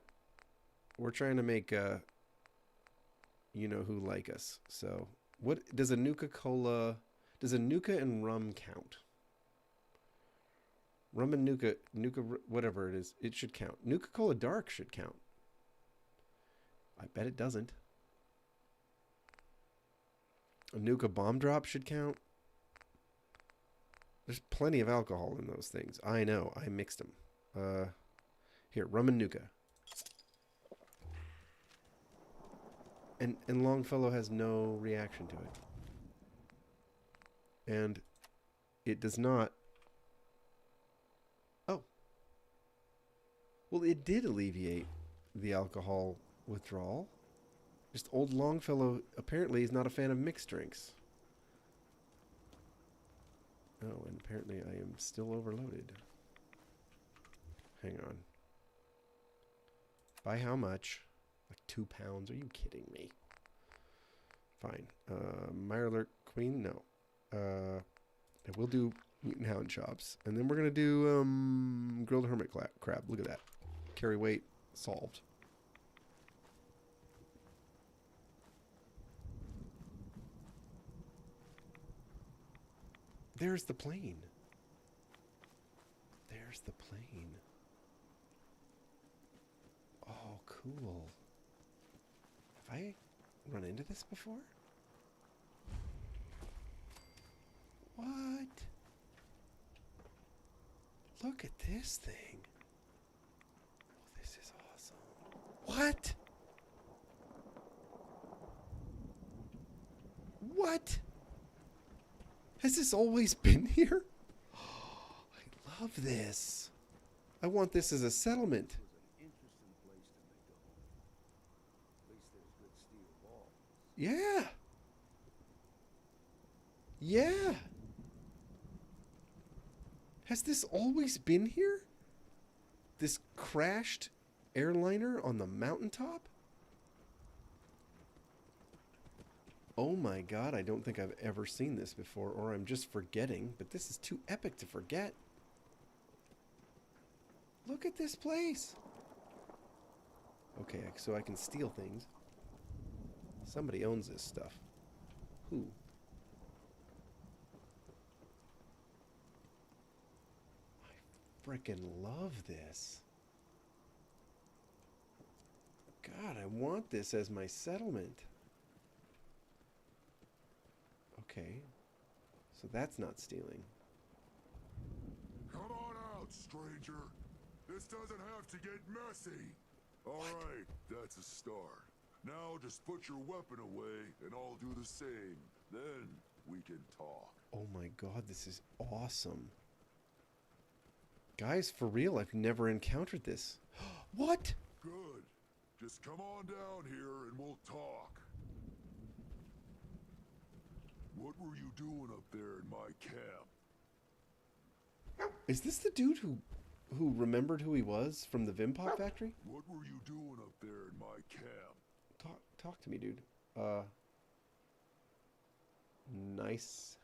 we're trying to make you know who like us. So what does a Nuka-Cola, does a Nuka and rum count? Rum and Nuka, whatever it is, it should count. Nuka-Cola Dark should count. I bet it doesn't. A Nuka Bomb Drop should count. There's plenty of alcohol in those things. I know, I mixed them. Here, rum and Nuka. And Longfellow has no reaction to it. And it does not... Oh. Well, it did alleviate the alcohol withdrawal. Just old Longfellow apparently is not a fan of mixed drinks. Oh, and apparently I am still overloaded. Hang on. By how much? Like 2 pounds? Are you kidding me? Fine. Mirelurk Queen? No. And we'll do Mutant Hound Chops. And then we're going to do Grilled Hermit Crab. Look at that. Carry weight. Solved. There's the plane. There's the plane. Oh, cool. Have I run into this before? What? Look at this thing. Oh, this is awesome. What? What? Has this always been here? Oh, I love this. I want this as a settlement. Yeah. Yeah. Has this always been here? This crashed airliner on the mountaintop? Oh my god, I don't think I've ever seen this before, or I'm just forgetting, but this is too epic to forget. Look at this place. Okay, so I can steal things. Somebody owns this stuff. Who? I frickin' love this. God, I want this as my settlement. Okay, so that's not stealing. Come on out, stranger. This doesn't have to get messy. All right, that's a start. Now just put your weapon away and I'll do the same. Then we can talk. Oh my god, this is awesome. Guys, for real, I've never encountered this. What? Good. Just come on down here and we'll talk. What were you doing up there in my camp? Is this the dude who remembered who he was from the Vimpop factory? What were you doing up there in my camp? Talk to me, dude. Nice.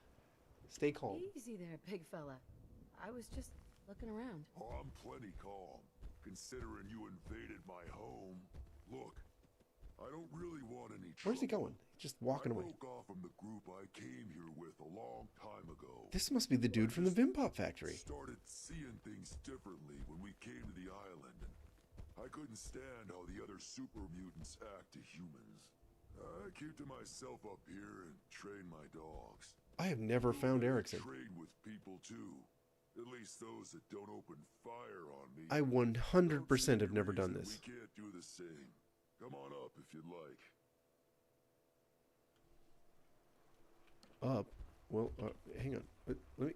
Stay calm. Easy there, big fella. I was just looking around. Oh, I'm plenty calm, considering you invaded my home. Look, I don't really want any trouble. Where's he going? Just walking away. I broke off from the group I came here with a long time ago. This must be the dude from the Vimpop factory. Started seeing things differently when we came to the island. I couldn't stand how the other super mutants act to humans. I keep to myself up here and train my dogs. I have never found Erickson. Trade with people too. At least those that don't open fire on me. I 100% have never done this. We can't do the same. Come on up if you'd like. Up? Well, hang on. Let me...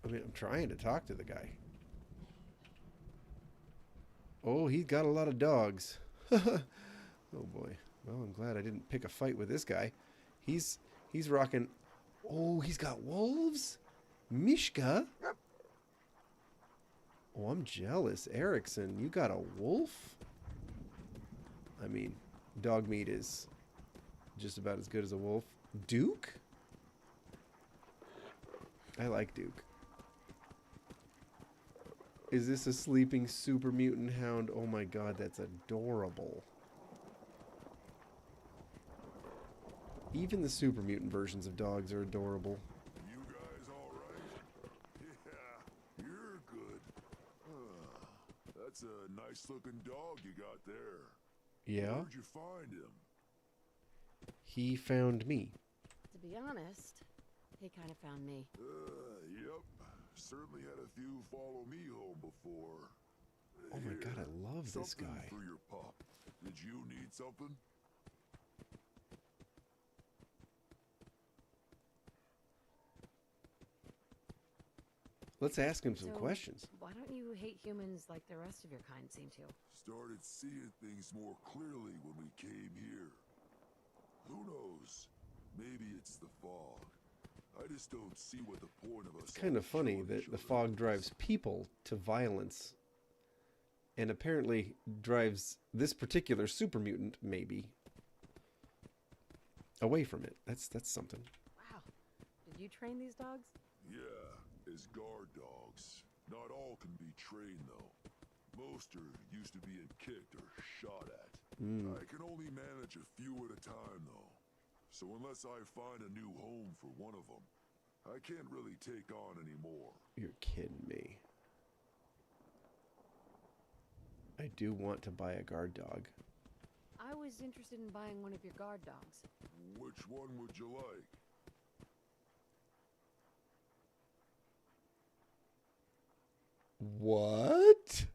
I mean, I'm trying to talk to the guy. Oh, he's got a lot of dogs. Oh boy. Well, I'm glad I didn't pick a fight with this guy. He's rocking... Oh, he's got wolves? Mishka? Oh, I'm jealous. Erickson, you got a wolf? I mean, dog meat is just about as good as a wolf. Duke? I like Duke. Is this a sleeping super mutant hound? Oh my god, that's adorable. Even the super mutant versions of dogs are adorable. You guys all right? Yeah, you're good. That's a nice looking dog you got there. Yeah? Where'd you find him? He found me. To be honest, he kind of found me. Yep. Certainly had a few follow me home before. Oh my god, I love this Something guy. for your pup. Did you need something? Let's ask him some So, questions. why don't you hate humans like the rest of your kind seem to? Started seeing things more clearly when we came here. Who knows? Maybe it's the fog. I just don't see what the point of us. It's kind of funny that the fog drives people to violence, and apparently drives this particular super mutant, maybe, away from it. That's something. Wow. Did you train these dogs? Yeah, as guard dogs. Not all can be trained, though. Most are used to being kicked or shot at. I can only manage a few at a time, though. So unless I find a new home for one of them, I can't really take on anymore. You're kidding me. I do want to buy a guard dog. I was interested in buying one of your guard dogs. Which one would you like? What?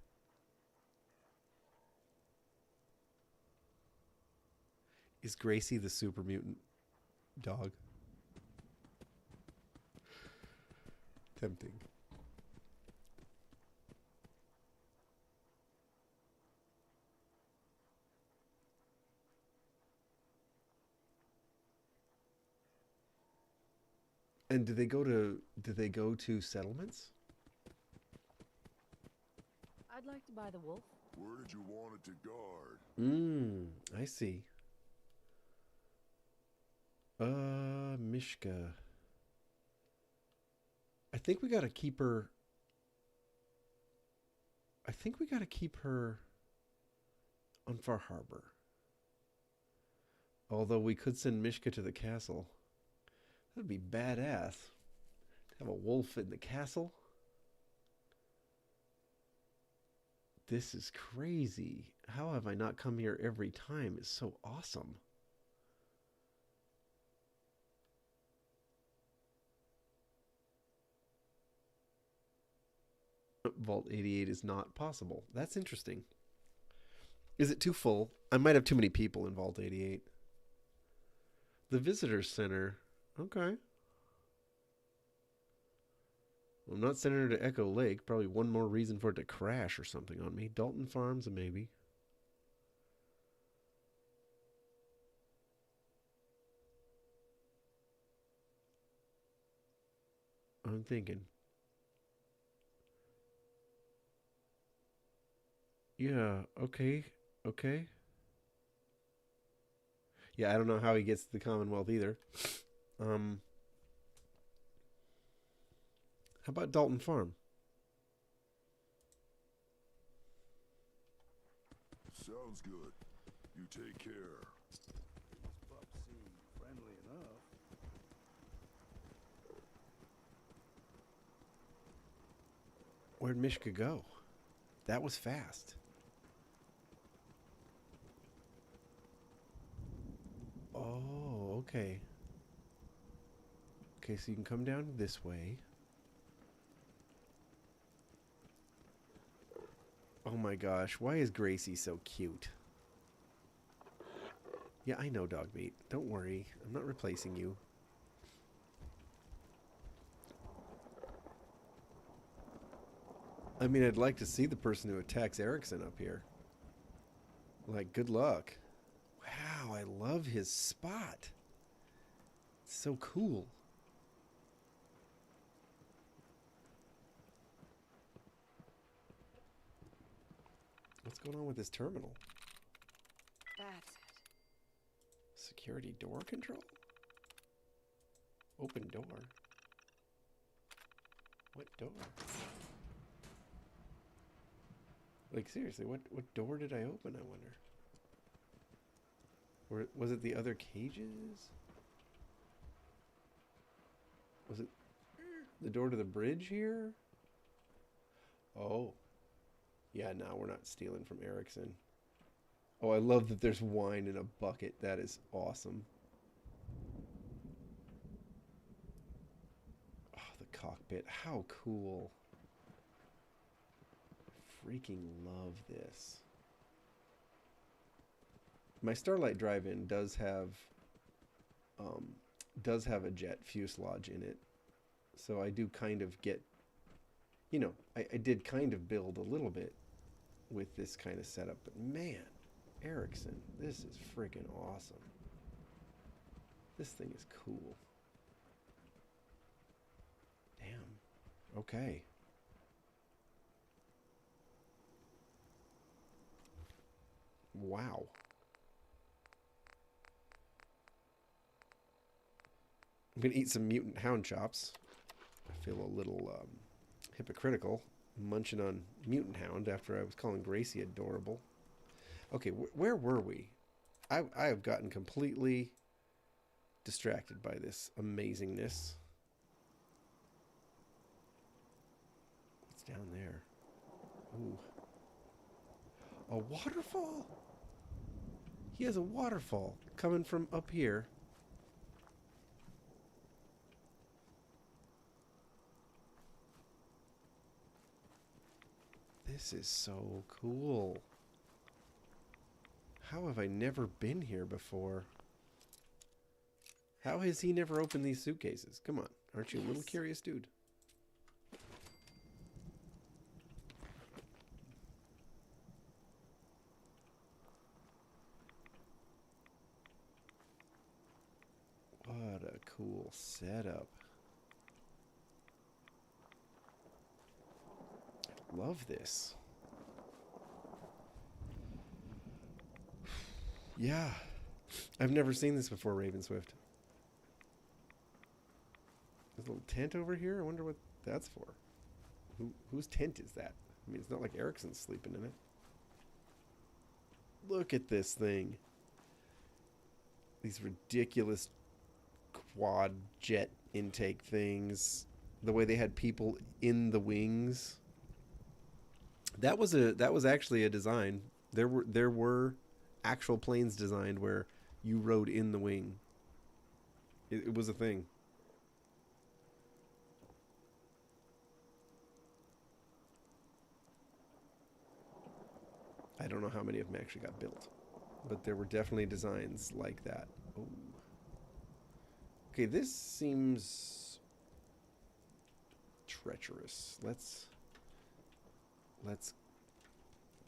Is Gracie the super mutant dog? Tempting. And do they go to settlements? I'd like to buy the wolf. Where did you want it to guard? I see. Mishka. I think we gotta keep her. I think we gotta keep her on Far Harbor. Although we could send Mishka to the castle. That'd be badass. To have a wolf in the castle. This is crazy. How have I not come here every time? It's so awesome. Vault 88 is not possible. That's interesting. Is it too full? I might have too many people in Vault 88. The Visitor Center. Okay. I'm not sending her to Echo Lake. Probably one more reason for it to crash or something on me. Dalton Farms, maybe. I'm thinking. Yeah, okay. Okay. Yeah, I don't know how he gets to the Commonwealth either. How about Dalton Farm? Sounds good. You take care. Pups seem friendly enough. Where'd Mishka go? That was fast. Oh, okay. Okay, so you can come down this way. Oh my gosh, why is Gracie so cute? Yeah, I know, Dogmeat. Don't worry. I'm not replacing you. I mean, I'd like to see the person who attacks Erickson up here. Like, good luck. Wow, I love his spot. It's so cool. What's going on with this terminal? That's it. Security door control? Open door. What door? Like, seriously, what door did I open, I wonder? Or was it the other cages? Was it the door to the bridge here? Oh. Yeah, no, we're not stealing from Erickson. Oh, I love that there's wine in a bucket. That is awesome. Oh, the cockpit. How cool. Freaking love this. My Starlight Drive-In does have a jet fuselage in it, so I do kind of get you know, I did kind of build a little bit with this kind of setup, but man, Ericsson, this is freaking awesome. This thing is cool. Damn. Okay. Wow. I'm gonna eat some mutant hound chops. I feel a little hypocritical munching on mutant hound after I was calling Gracie adorable. Okay, where were we? I have gotten completely distracted by this amazingness. What's down there? Ooh. A waterfall? He has a waterfall coming from up here. This is so cool. How have I never been here before? How has he never opened these suitcases? Come on, aren't you a little curious dude? What a cool setup. Love this. Yeah. I've never seen this before, Ravenswift. There's a little tent over here. I wonder what that's for. Whose tent is that? I mean, it's not like Ericsson's sleeping in it. Look at this thing. These ridiculous quad jet intake things. The way they had people in the wings. That was actually a design. There were actual planes designed where you rode in the wing. It was a thing. I don't know how many of them actually got built, but there were definitely designs like that. Oh. Okay, this seems treacherous. Let's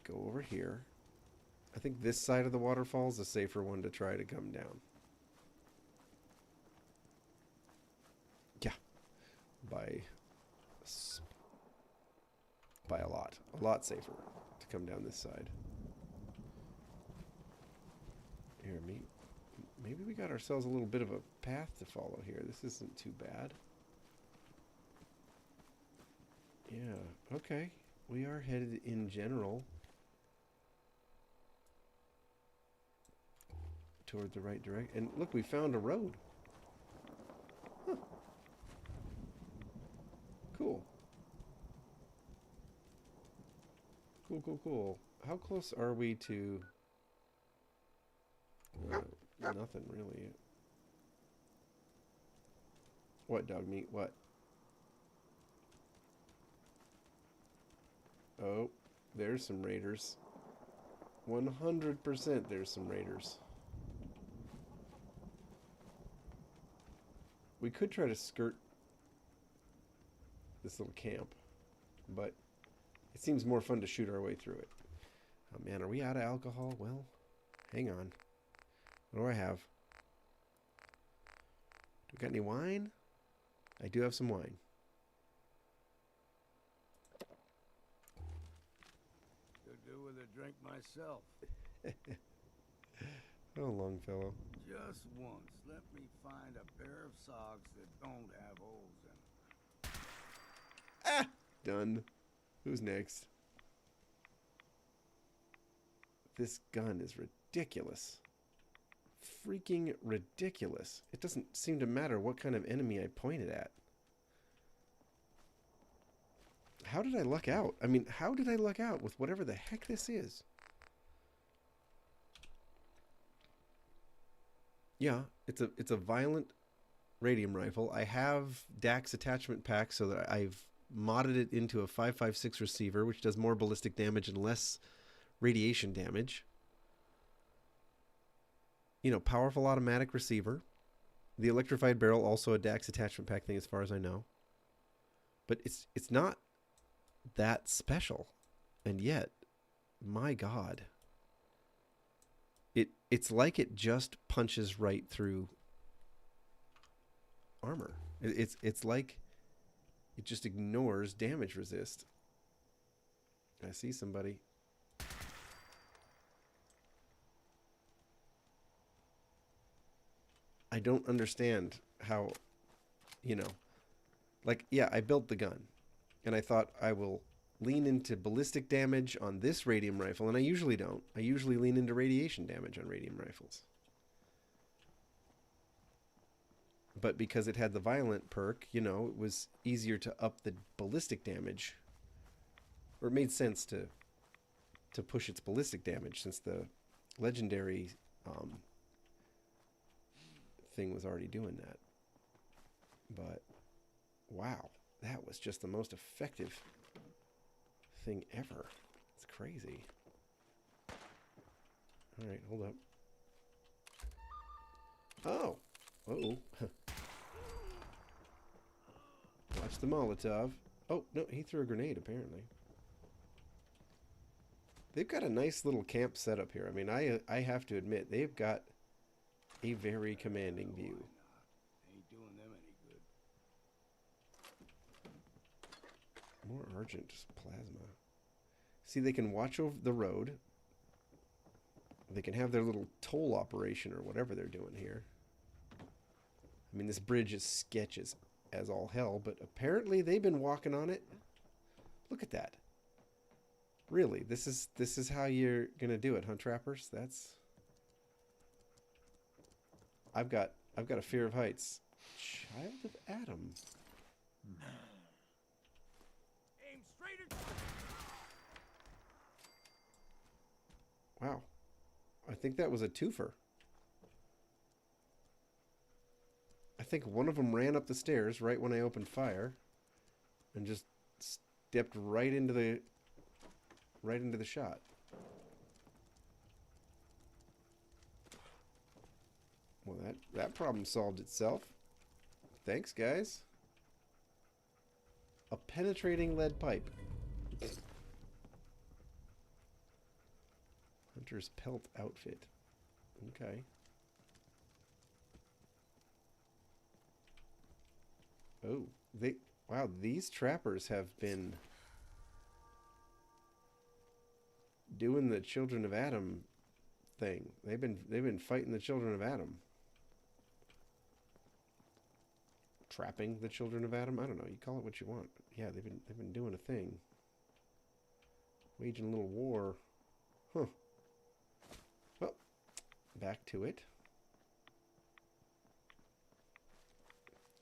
go over here. I think this side of the waterfall is a safer one to try to come down. Yeah, by a lot safer to come down this side. Here, maybe we got ourselves a little bit of a path to follow here. This isn't too bad. Yeah, okay. We are headed in general toward the right direction. And look, we found a road. Huh. Cool. Cool. How close are we to... nothing, really. What, dog meat? What? Oh, there's some raiders. 100% there's some raiders. We could try to skirt this little camp, but it seems more fun to shoot our way through it. Oh man, are we out of alcohol? Well, hang on. What do I have? Do we got any wine? I do have some wine. Could do with a drink myself. Oh, Longfellow. Just once, let me find a pair of socks that don't have holes in them. Ah! Done. Who's next? This gun is ridiculous. Freaking ridiculous. It doesn't seem to matter what kind of enemy I point it at. How did I luck out? I mean, how did I luck out with whatever the heck this is? Yeah, it's a violent radium rifle. I have DAX attachment pack so that I've modded it into a 5.56 receiver, which does more ballistic damage and less radiation damage. You know, powerful automatic receiver. The electrified barrel, also a DAX attachment pack thing as far as I know. But it's not that special. And yet, my God, it's like it just punches right through armor. It's like it just ignores damage resist. I see somebody. I don't understand how, you know, like, yeah, I built the gun and I thought I will lean into ballistic damage on this radium rifle, and I usually don't. I usually lean into radiation damage on radium rifles. But because it had the violent perk, you know, it was easier to up the ballistic damage. Or it made sense to push its ballistic damage since the legendary thing was already doing that. But wow, that was just the most effective thing ever. It's crazy. All right, hold up. Oh. Uh-oh. Watch the Molotov. Oh, no, he threw a grenade, apparently. They've got a nice little camp setup here. I mean, I have to admit, they've got a very commanding view. Ain't doing them any good. More Argent plasma. See, they can watch over the road. They can have their little toll operation or whatever they're doing here. I mean, this bridge is sketch as all hell, but apparently they've been walking on it. Look at that. Really, this is how you're gonna do it, huh, trappers? That's. I've got a fear of heights. Child of Adam. Aim straight at. Wow. I think that was a twofer. I think one of them ran up the stairs right when I opened fire and just stepped right into the shot. Well, that problem solved itself. Thanks, guys. A penetrating lead pipe. Hunter's pelt outfit. Okay. Oh, wow, these trappers have been doing the Children of Adam thing. They've been fighting the Children of Adam. Trapping the Children of Adam? I don't know, you call it what you want. Yeah, they've been doing a thing. Waging a little war. Huh. Well, back to it.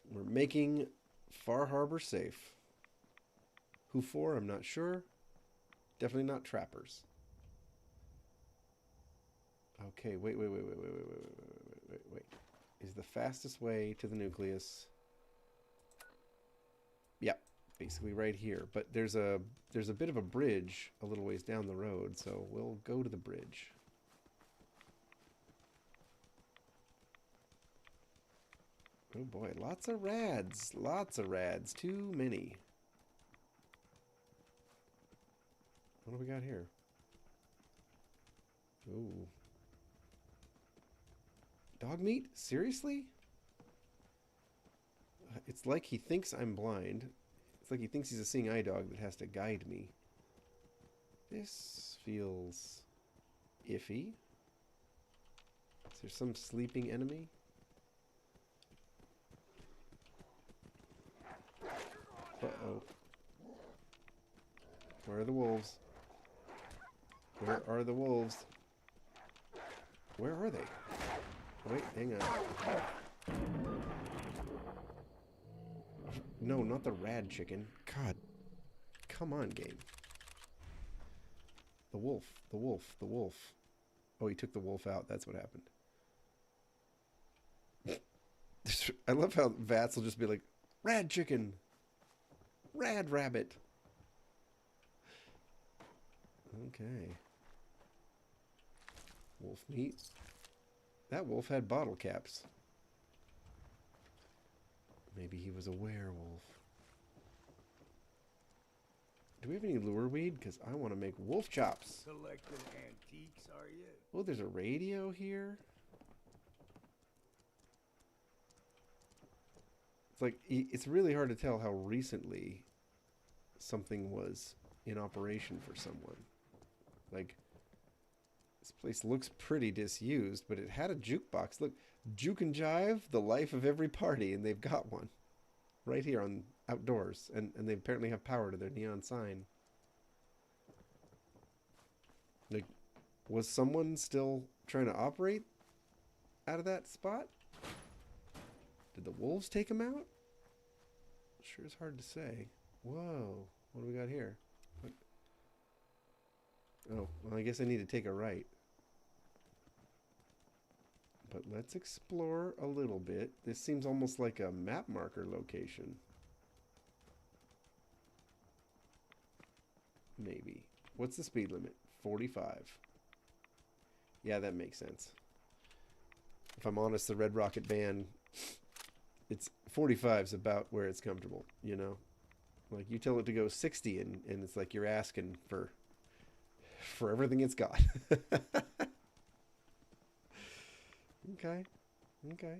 We're making Far Harbor safe. Who for? I'm not sure. Definitely not trappers. Okay, wait. Is the fastest way to the nucleus? Yep, basically right here. But there's a bit of a bridge a little ways down the road, so we'll go to the bridge. Oh boy, lots of rads. Lots of rads. Too many. What do we got here? Ooh. Dog meat? Seriously? It's like he thinks I'm blind. It's like he thinks he's a seeing eye dog that has to guide me. This feels iffy. Is there some sleeping enemy? Uh-oh. Where are the wolves? Where are the wolves? Where are they? Wait, hang on. No, not the rad chicken. God. Come on, game. The wolf. The wolf. The wolf. Oh, he took the wolf out. That's what happened. I love how Vats will just be like, rad chicken. Rad rabbit. Okay. Wolf meat. That wolf had bottle caps. Maybe he was a werewolf. Do we have any lure weed? Because I want to make wolf chops. Collecting antiques, are you? Oh, there's a radio here. It's like, it's really hard to tell how recently something was in operation for someone. Like, this place looks pretty disused, but it had a jukebox. Look, Juke and Jive, the life of every party, and they've got one. Right here on outdoors. And they apparently have power to their neon sign. Like, was someone still trying to operate out of that spot? Did the wolves take him out? Sure is hard to say. Whoa. What do we got here? What? Oh, well, I guess I need to take a right. But let's explore a little bit. This seems almost like a map marker location. Maybe. What's the speed limit? 45. Yeah, that makes sense. If I'm honest, the Red Rocket Band, it's 45's about where it's comfortable, you know? Like, you tell it to go 60 and it's like you're asking for everything it's got. Okay. Okay.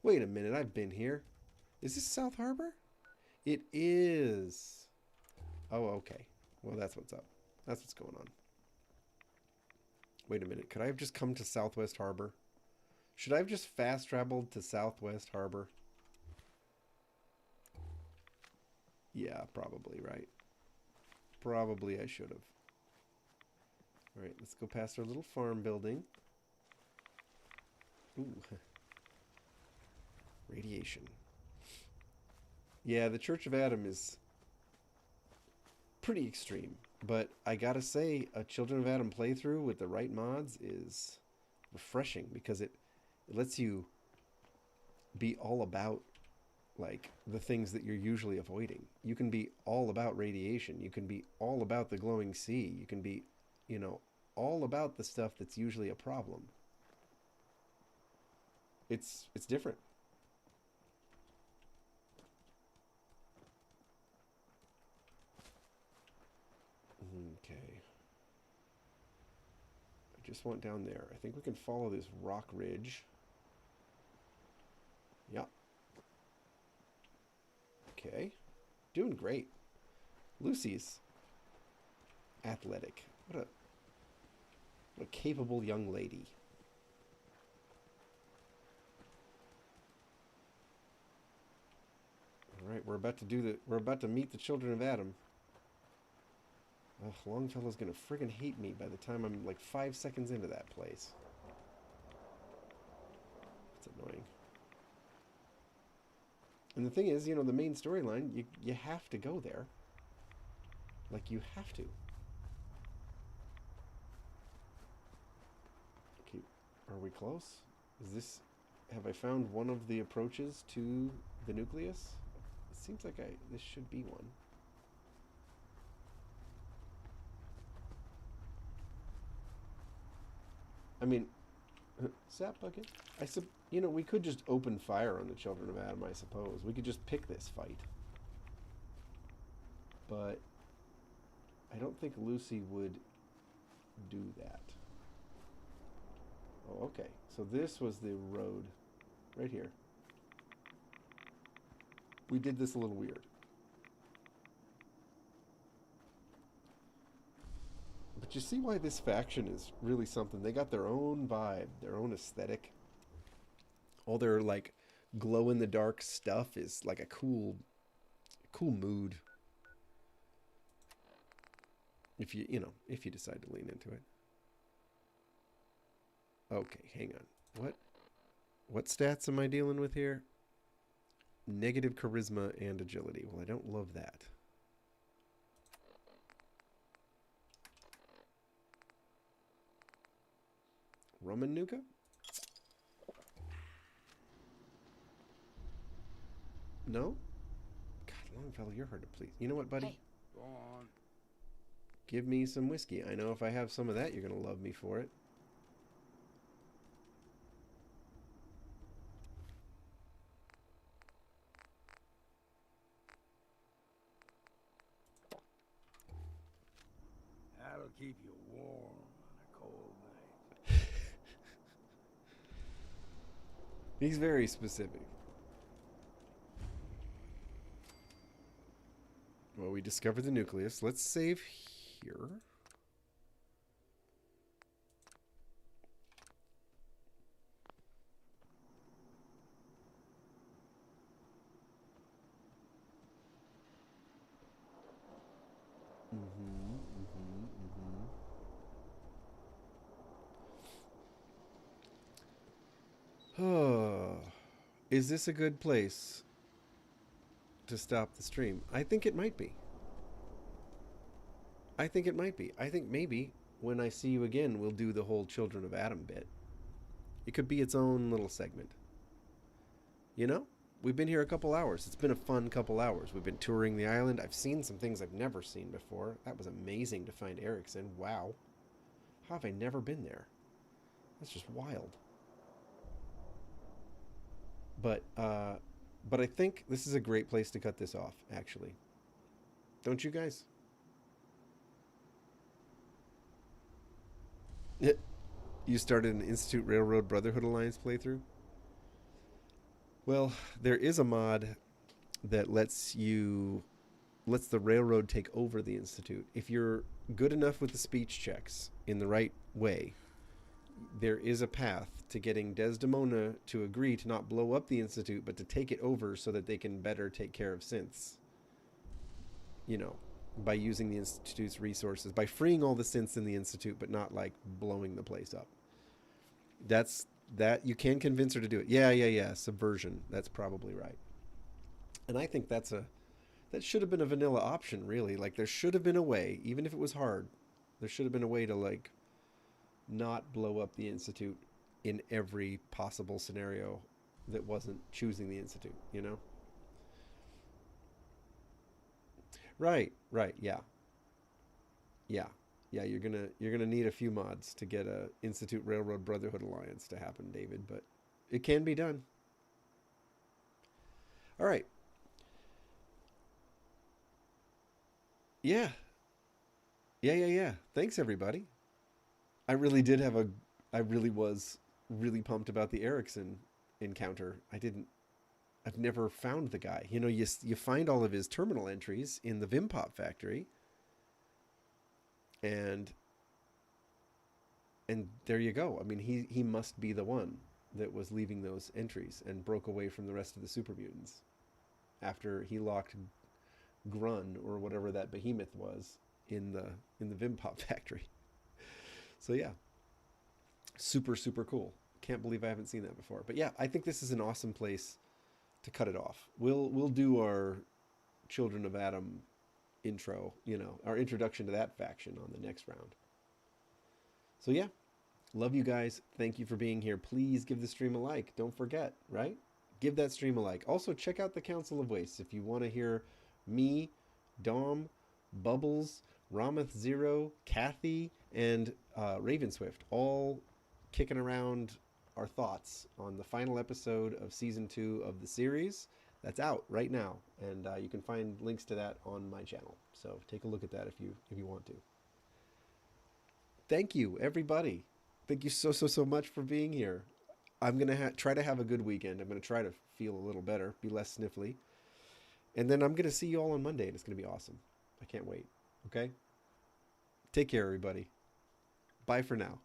Wait a minute, I've been here. Is this South Harbor? It is. Oh, okay. Well, that's what's up. That's what's going on. Wait a minute. Could I have just come to Southwest Harbor? Should I have just fast traveled to Southwest Harbor? Yeah, probably, right? Probably I should have. All right, let's go past our little farm building. Ooh. Radiation. Yeah, the Church of Adam is pretty extreme. But I gotta say, a Children of Adam playthrough with the right mods is refreshing. Because it lets you be all about, like, the things that you're usually avoiding. You can be all about radiation. You can be all about the glowing sea. You can be, you know, all about the stuff that's usually a problem. It's different. Okay. I just went down there. I think we can follow this rock ridge. Yep. Okay. Doing great. Lucy's athletic. What a capable young lady. All right, we're about to meet the Children of Adam. Ugh, Longfellow's gonna friggin' hate me by the time I'm like 5 seconds into that place. That's annoying. And the thing is, you know, the main storyline, you have to go there. Like, you have to. Okay, are we close? Have I found one of the approaches to the nucleus? It seems like this should be one. I mean, sap bucket. You know, we could just open fire on the Children of Adam, I suppose. We could just pick this fight. But I don't think Lucy would do that. Oh, okay. So this was the road right here. We did this a little weird. But you see why this faction is really something. They got their own vibe, their own aesthetic. All their, like, glow-in-the-dark stuff is like a cool mood. If you decide to lean into it. Okay, hang on. What stats am I dealing with here? Negative charisma and agility. Well, I don't love that. Roman Nuka? No? God, Longfellow, you're hard to please. You know what, buddy? Hey. Go on. Give me some whiskey. I know if I have some of that, you're going to love me for it. keep you warm on a cold night. He's very specific. Well, we discovered the nucleus. Let's save here. Oh, is this a good place to stop the stream? I think it might be. I think it might be. I think maybe when I see you again, we'll do the whole Children of Adam bit. It could be its own little segment. You know? We've been here a couple hours. It's been a fun couple hours. We've been touring the island. I've seen some things I've never seen before. That was amazing to find Erickson. Wow. How have I never been there? That's just wild. But I think this is a great place to cut this off, actually. Don't you guys? You started an Institute Railroad Brotherhood Alliance playthrough? Well, there is a mod that lets the railroad take over the Institute. If you're good enough with the speech checks in the right way, there is a path to getting Desdemona to agree to not blow up the Institute, but to take it over so that they can better take care of synths. You know, by using the Institute's resources, by freeing all the synths in the Institute, but not like blowing the place up. That you can convince her to do it. Yeah. Subversion. That's probably right. And I think that should have been a vanilla option, really. Like, there should have been a way, even if it was hard, there should have been a way to, like, not blow up the Institute in every possible scenario that wasn't choosing the Institute, you know? Right, yeah. You're gonna need a few mods to get a Institute Railroad Brotherhood Alliance to happen, David, but it can be done. All right. Yeah. Thanks, everybody. I really was really pumped about the Erickson encounter. I've never found the guy. You know, you find all of his terminal entries in the Vimpop factory. And there you go. I mean, he must be the one that was leaving those entries and broke away from the rest of the super mutants after he locked Grun, or whatever that behemoth was, in the Vimpop factory. So yeah, super cool. Can't believe I haven't seen that before. But yeah, I think this is an awesome place to cut it off. We'll do our Children of Adam intro, you know, our introduction to that faction on the next round. So yeah, love you guys. Thank you for being here. Please give the stream a like. Don't forget, right? Give that stream a like. Also, check out the Council of Wastes if you want to hear me, Dom, Bubbles, Ramath Zero, Kathy, and Ravenswift all kicking around our thoughts on the final episode of season 2 of the series. That's out right now, and you can find links to that on my channel. So take a look at that if you want to. Thank you, everybody. Thank you so much for being here. I'm gonna try to have a good weekend. I'm gonna try to feel a little better, be less sniffly, and then I'm gonna see you all on Monday, and it's gonna be awesome. I can't wait. Okay. Take care, everybody. Bye for now.